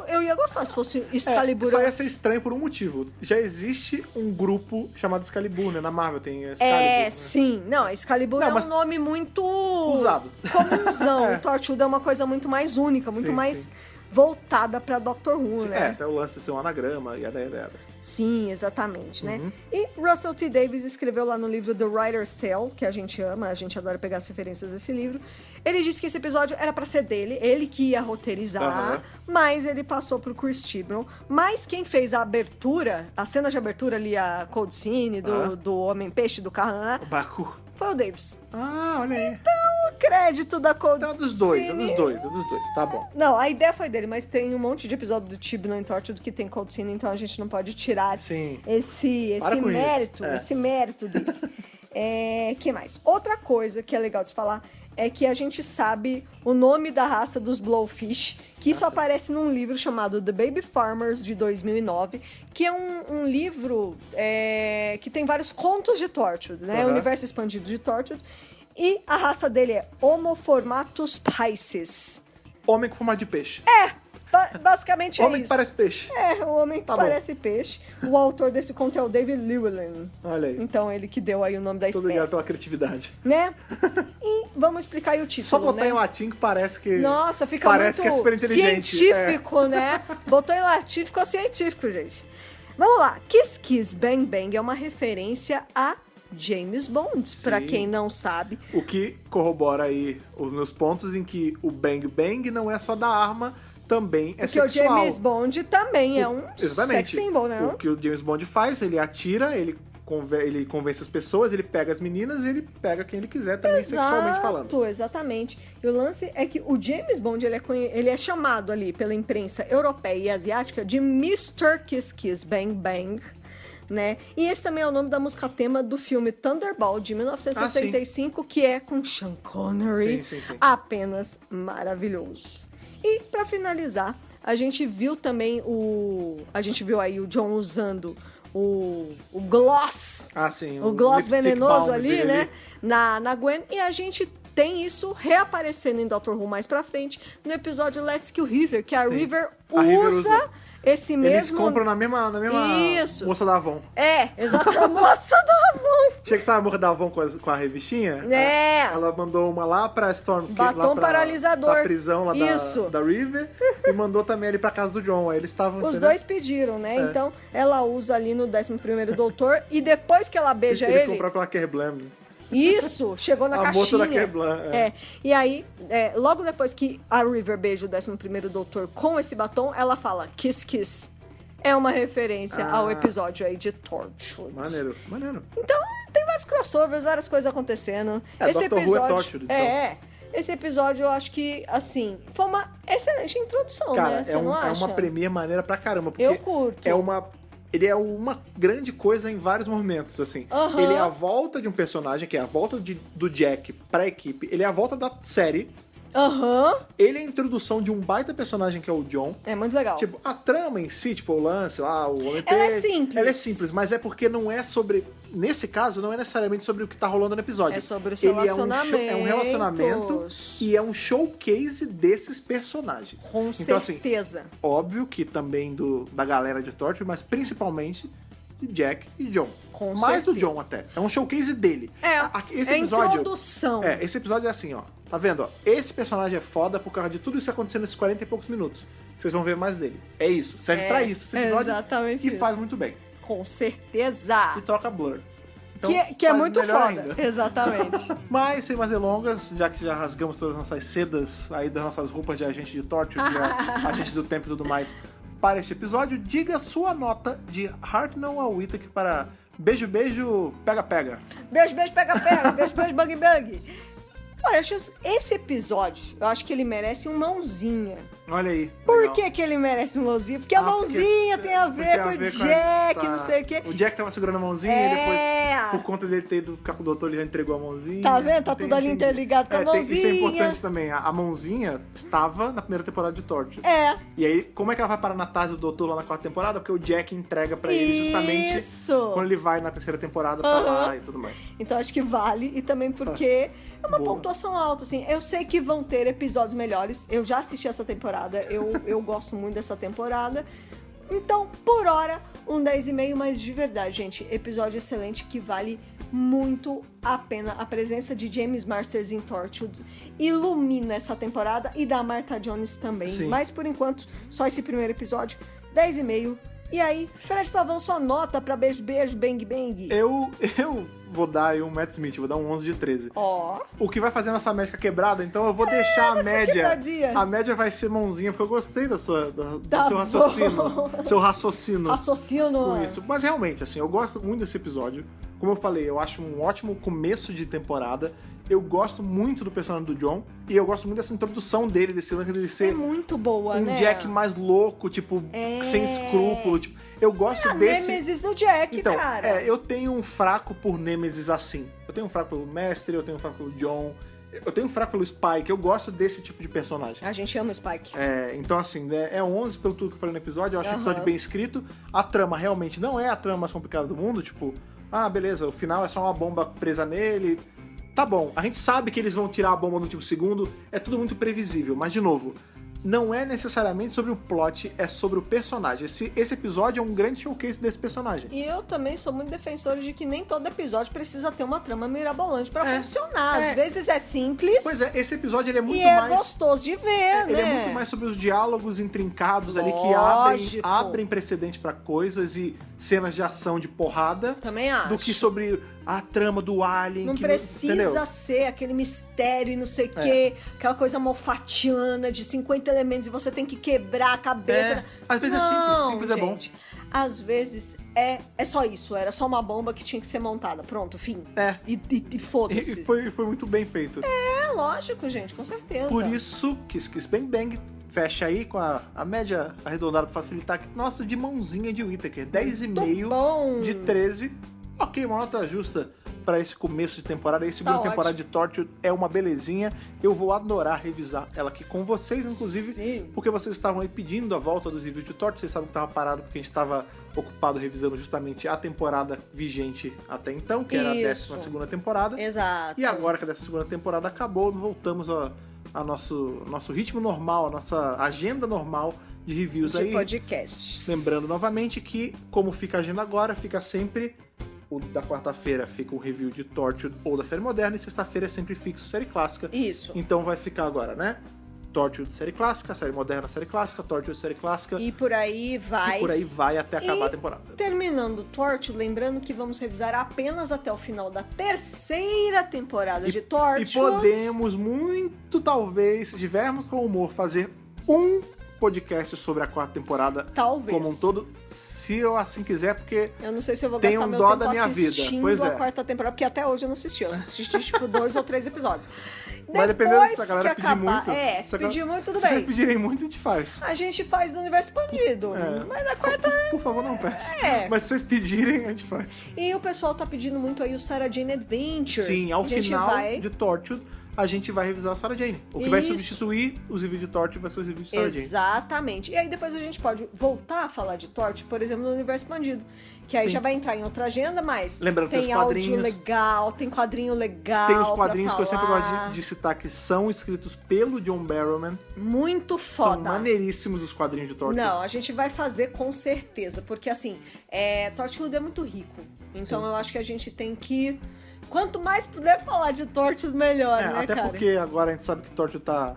eu ia gostar se fosse Excalibur. Só ia ser estranho por um motivo. Já existe um grupo chamado Excalibur, né? Na Marvel tem Excalibur. Né? Sim. Não, Excalibur é um nome muito... usado. Comunzão. O Torchwood é uma coisa muito mais única, muito mais voltada pra Doctor Who, né? Até o lance de ser um anagrama e yada. Sim, exatamente, né? E Russell T. Davies escreveu lá no livro The Writer's Tale, que a gente ama, a gente adora pegar as referências desse livro. Ele disse que esse episódio era pra ser dele, ele que ia roteirizar, mas ele passou pro Chris Chibnall. Mas quem fez a abertura, a cena de abertura ali, a cold scene do Homem-Peixe, do carro, né? O Baku. Foi o Davies. Olha aí. Então, o crédito da cold Então, scene... é dos dois, tá bom. Não, a ideia foi dele, mas tem um monte de episódio do Chibnall em Torchwood que tem cold scene, então a gente não pode tirar esse mérito dele. Que mais? Outra coisa que é legal de se falar é que a gente sabe o nome da raça dos Blowfish, que isso aparece num livro chamado The Baby Farmers, de 2009, que é um livro que tem vários contos de Torchwood, né? O universo expandido de Torchwood. E a raça dele é Homoformatus Pisces. Homem com formato de peixe. Basicamente Homem isso. que parece peixe. O homem que parece peixe. O autor desse conto é o David Llewellyn. Olha aí. Então, ele que deu aí o nome da espécie. Muito obrigado pela criatividade. Né? E vamos explicar aí o título, Só botar né? em latim que parece que... Nossa, fica parece muito que é super inteligente. científico, né? Botou em latim, ficou científico, gente. Vamos lá. Kiss Kiss Bang Bang é uma referência a James Bond, pra quem não sabe. O que corrobora aí os meus pontos em que o Bang Bang não é só da arma, também é porque sexual. Porque o James Bond também é um sex symbol, né? O que o James Bond faz, ele atira, ele convence as pessoas, ele pega as meninas e ele pega quem ele quiser também, sexualmente falando. Exatamente. E o lance é que o James Bond, ele é chamado ali pela imprensa europeia e asiática de Mr. Kiss Kiss Bang Bang, né? E esse também é o nome da música tema do filme Thunderball, de 1965, que é com Sean Connery. Sim. Apenas maravilhoso. E, pra finalizar, a gente viu também aí o John usando o gloss. Sim. O gloss lipstick venenoso balm ali, dele. né? Na Gwen. E a gente tem isso reaparecendo em Doctor Who mais pra frente, no episódio Let's Kill River, que a River usa esse mesmo... Eles compram na mesma Isso. moça da Avon. Exato, a moça da Avon. Chega que sabe a moça da Avon com a revistinha? Ela mandou uma lá pra Storm... Batom paralisador. Da prisão lá Isso. da River e mandou também ali pra casa do John. Aí eles estavam... Os dois pediram, né? Então, ela usa ali no 11º Doutor e depois que ela beija eles compraram pela Kerblam. Isso, chegou na a caixinha. Moça da Kerblam, E aí, logo depois que a River beija o 11º Doutor com esse batom, ela fala Kiss Kiss. É uma referência ao episódio aí de Torchwood. Maneiro. Então, tem vários crossovers, várias coisas acontecendo. Esse episódio Who é Torchwood, então. Esse episódio eu acho que, assim, foi uma excelente introdução, cara, né? Você não acha? É uma premiere maneira pra caramba. Porque eu curto. Ele é uma grande coisa em vários momentos, assim. Ele é a volta de um personagem, que é a volta do Jack pra equipe. Ele é a volta da série. Ele é a introdução de um baita personagem que é o John. É muito legal. Tipo, a trama em si, tipo, o lance lá, o homem Ela é simples. Ela é simples, mas é porque não é sobre... Nesse caso, não é necessariamente sobre o que tá rolando no episódio. É sobre os relacionamentos. É um relacionamento e é um showcase desses personagens. Com então, certeza. Assim, óbvio que também da galera de Torchwood, mas principalmente de Jack e John. Mais do John até. É um showcase dele. Esse episódio, introdução. Esse episódio é assim, ó. Tá vendo, ó? Esse personagem é foda por causa de tudo isso acontecendo nesses 40 e poucos minutos. Vocês vão ver mais dele. É isso. Serve pra isso esse episódio. Exatamente. E faz muito bem. Com certeza. E troca Blur. Então, que é muito foda. Ainda. Exatamente. Mas, sem mais delongas, já que já rasgamos todas as nossas sedas aí das nossas roupas de agente de Torchwood, de agente do tempo e tudo mais, para este episódio, diga sua nota de Hartnell a Whittaker para beijo, beijo, pega, pega. Beijo, beijo, pega, pega. Beijo, beijo, bug, bug. Olha, esse episódio, eu acho que ele merece uma mãozinha. Olha aí. Por que ele merece uma mãozinha? Porque a mãozinha tem a ver com o Jack, não sei o quê. O Jack tava segurando a mãozinha e depois, por conta dele ter ido ficar com o doutor, ele já entregou a mãozinha. Tá vendo? Tá tudo ali interligado com a mãozinha. Isso é importante também. A mãozinha estava na primeira temporada de Torchwood. E aí, como é que ela vai parar na tarde do doutor lá na 4ª temporada? Porque o Jack entrega pra ele justamente quando ele vai na 3ª temporada pra lá e tudo mais. Então acho que vale. E também porque é uma pontuação alta, assim. Eu sei que vão ter episódios melhores. Eu já assisti essa temporada. Eu gosto muito dessa temporada. Então, por hora, um 10,5, mas de verdade, gente, episódio excelente que vale muito a pena. A presença de James Marsters em Torchwood ilumina essa temporada e da Martha Jones também. Sim. Mas, por enquanto, só esse primeiro episódio, 10,5. E aí, Fred Pavão, sua nota pra beijo, beijo, bang, bang? Eu vou dar aí um Matt Smith, vou dar um 11 de 13. O que vai fazer nossa média quebrada, então eu vou deixar a média. A média vai ser mãozinha, porque eu gostei do seu raciocínio. Seu raciocínio. Com isso. Mas realmente, assim, eu gosto muito desse episódio. Como eu falei, eu acho um ótimo começo de temporada. Eu gosto muito do personagem do John. E eu gosto muito dessa introdução dele, desse lance dele ser... É muito boa, né? Um Jack mais louco, tipo, sem escrúpulo. Tipo, eu gosto desse... Nêmesis do Jack, então, cara. Eu tenho um fraco por Nêmesis assim. Eu tenho um fraco pelo Mestre, eu tenho um fraco pelo John. Eu tenho um fraco pelo Spike. Eu gosto desse tipo de personagem. A gente ama o Spike. Então, assim, é 11 pelo tudo que eu falei no episódio. Eu acho o episódio bem escrito. A trama realmente não é a trama mais complicada do mundo. Tipo, beleza, o final é só uma bomba presa nele... Tá bom, a gente sabe que eles vão tirar a bomba no último segundo, é tudo muito previsível, mas de novo, não é necessariamente sobre o plot, é sobre o personagem. Esse episódio é um grande showcase desse personagem. E eu também sou muito defensor de que nem todo episódio precisa ter uma trama mirabolante pra funcionar. Às vezes é simples. Pois é, esse episódio ele é muito mais... gostoso de ver, né? Ele é muito mais sobre os diálogos intrincados ali que abrem precedente pra coisas e cenas de ação de porrada. Também acho. Do que sobre a trama do Alien. Não precisa ser aquele mistério e não sei o quê, aquela coisa mofatiana de 50 elementos e você tem que quebrar a cabeça. Às vezes simples gente, é bom. Às vezes é só isso, era só uma bomba que tinha que ser montada. Pronto, fim. E foda-se. E foi muito bem feito. Lógico, gente, com certeza. Por isso, Kiss Kiss Bang Bang fecha aí com a média arredondada pra facilitar. Nossa, de mãozinha de Whittaker. 10,5 de 13. Ok, uma nota justa pra esse começo de temporada. Esse segunda Tá temporada de Torchwood é uma belezinha. Eu vou adorar revisar ela aqui com vocês, inclusive, Sim. porque vocês estavam aí pedindo a volta dos reviews de Torchwood. Vocês sabem que tava parado porque a gente tava ocupado revisando justamente a temporada vigente até então, que era a Isso. 12ª temporada. Exato. E agora que a 12ª temporada acabou, voltamos a nosso ritmo normal, a nossa agenda normal de reviews de aí. podcasts. Lembrando novamente que, como fica a agenda agora, fica sempre o da quarta-feira fica um review de Torchwood ou da série moderna, e sexta-feira é sempre fixo série clássica. Isso. Então vai ficar agora, né? Torchwood série clássica, série moderna série clássica, Torchwood série clássica. E por aí vai. E por aí vai até acabar E a temporada. Terminando Torchwood, lembrando que vamos revisar apenas até o final da 3ª temporada de Torchwood. E podemos muito, talvez, se tivermos com humor, fazer um podcast sobre a 4ª temporada Talvez. como um todo, se eu assim quiser, porque Eu não sei se eu vou tem gastar um meu dó tempo da minha vida. assistindo Pois é. a 4ª temporada, porque até hoje eu não assisti. Eu assisti, tipo, 2 ou 3 episódios. Vai dependendo se a Depois galera que pedir acabar... muito. se pedir muito, tudo Se vocês bem. pedirem muito, a gente faz. A gente faz no universo expandido. É. Mas na 4ª... Por favor, não peça. É. Mas se vocês pedirem, a gente faz. E o pessoal tá pedindo muito aí o Sarah Jane Adventures. Sim, ao A gente final vai... de Torchwood, a gente vai revisar a Sarah Jane. O que vai Isso. substituir os reviews de Torchwood vai ser os reviews de Sarah Jane. Exatamente. E aí depois a gente pode voltar a falar de Torchwood, por exemplo, no universo expandido. Que aí Sim. já vai entrar em outra agenda, mas Lembrando que tem tem os áudio quadrinhos. legal, tem quadrinho legal. Tem os quadrinhos que pra eu sempre gosto falar. de citar, que são escritos pelo John Barrowman. Muito São foda. maneiríssimos os quadrinhos de Torchwood. Não, a gente vai fazer com certeza, porque assim, Torchwood é muito rico. Então Sim. eu acho que a gente tem que... Quanto mais puder falar de Torchwood, melhor, né, até cara? porque agora a gente sabe que Torchwood tá...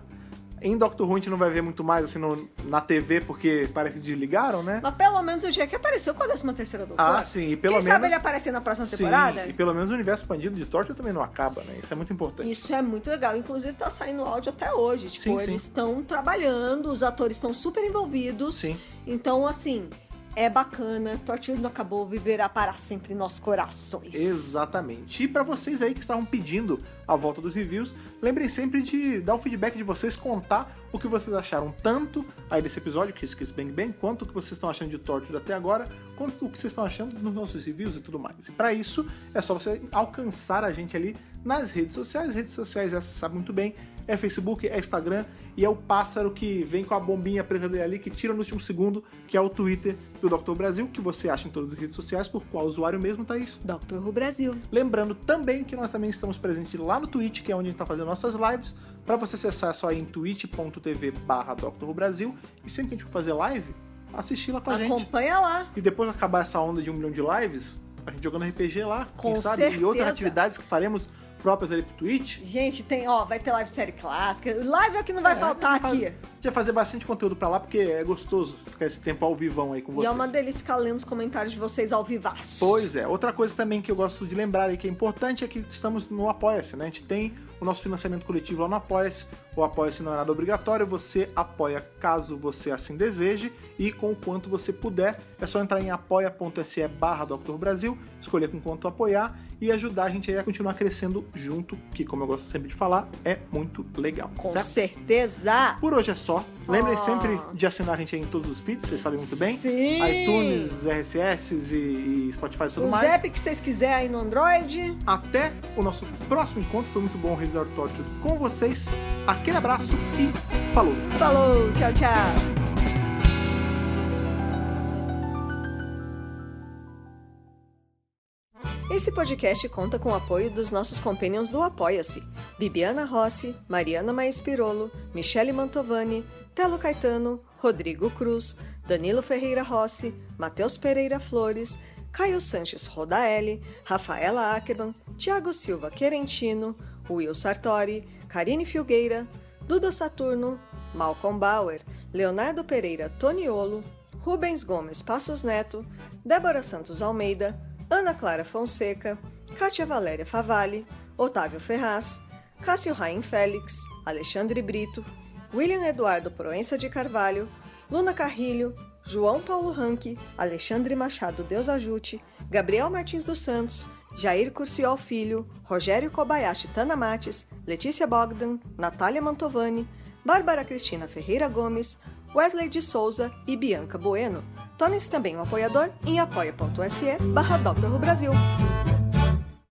Em Doctor Who a gente não vai ver muito mais, assim, na TV, porque parece que desligaram, né? Mas pelo menos o dia que apareceu com a 13ª doutora. Ah, sim, e pelo Quem menos... sabe ele aparecer na próxima temporada? Sim, e pelo menos o universo expandido de Torchwood também não acaba, né? Isso é muito importante. Isso é muito legal. Inclusive, tá saindo áudio até hoje. Tipo, Sim, sim. eles estão trabalhando, os atores estão super envolvidos. Sim. Então, assim, é bacana. Torchwood não acabou, viverá para sempre em nossos corações. Exatamente. E pra vocês aí que estavam pedindo a volta dos reviews, lembrem sempre de dar o feedback de vocês, contar o que vocês acharam tanto aí desse episódio, Kiss Kiss Bang Bang, quanto o que vocês estão achando de Torchwood até agora, quanto o que vocês estão achando nos nossos reviews e tudo mais. E pra isso, é só você alcançar a gente ali nas redes sociais. Redes sociais, essa você sabe muito bem, é Facebook, é Instagram, e é o pássaro que vem com a bombinha preta dele ali, que tira no último segundo, que é o Twitter do Dr. Brasil, que você acha em todas as redes sociais. Por qual usuário mesmo, Thaís? Dr. Who Brasil. Lembrando também que nós também estamos presentes lá no Twitch, que é onde a gente está fazendo nossas lives. Para você acessar, é só ir em twitch.tv/Dr. Who Brasil. E sempre que a gente for fazer live, assistir lá com a gente. Acompanha lá. E depois de acabar essa onda de 1 milhão de lives, a gente jogando RPG lá, Com quem sabe? certeza. E outras atividades que faremos próprias ali pro Twitch. Gente, vai ter live série clássica. Live é o que não vai faltar aqui. A gente vai fazer bastante conteúdo pra lá, porque é gostoso ficar esse tempo ao vivão aí com E vocês. é uma delícia ficar lendo os comentários de vocês ao vivaço. Pois é. Outra coisa também que eu gosto de lembrar aí que é importante é que estamos no Apoia-se, né? A gente tem o nosso financiamento coletivo lá no Apoia-se. O Apoia-se não é nada obrigatório, você apoia caso você assim deseje, e com o quanto você puder. É só entrar em apoia.se/Dr. Brasil, escolher com quanto apoiar e ajudar a gente aí a continuar crescendo junto, que, como eu gosto sempre de falar, é muito legal. Com certo? certeza. Por hoje é só. Lembrem Oh. sempre de assinar a gente aí em todos os feeds, vocês sabem muito bem. Sim. iTunes, RSS e Spotify e tudo Os mais. app que vocês quiserem aí no Android. Até o nosso próximo encontro. Foi muito bom revisar o Torchwood com vocês. Aquele abraço e falou! Falou, tchau, tchau. Esse podcast conta com o apoio dos nossos companions do Apoia-se: Bibiana Rossi, Mariana Maes Pirolo, Michele Mantovani, Telo Caetano, Rodrigo Cruz, Danilo Ferreira Rossi, Matheus Pereira Flores, Caio Sanches Rodaelli, Rafaela Ackerman, Thiago Silva Querentino, Will Sartori, Karine Filgueira, Duda Saturno, Malcolm Bauer, Leonardo Pereira Toniolo, Rubens Gomes Passos Neto, Débora Santos Almeida, Ana Clara Fonseca, Kátia Valéria Favalli, Otávio Ferraz, Cássio Raim Félix, Alexandre Brito, William Eduardo Proença de Carvalho, Luna Carrilho, João Paulo Ranque, Alexandre Machado Deus Ajute, Gabriel Martins dos Santos, Jair Curciol Filho, Rogério Kobayashi Tanamates, Letícia Bogdan, Natália Mantovani, Bárbara Cristina Ferreira Gomes, Wesley de Souza e Bianca Bueno. Torne-se também um apoiador em apoia.se/Dr. Who Brasil.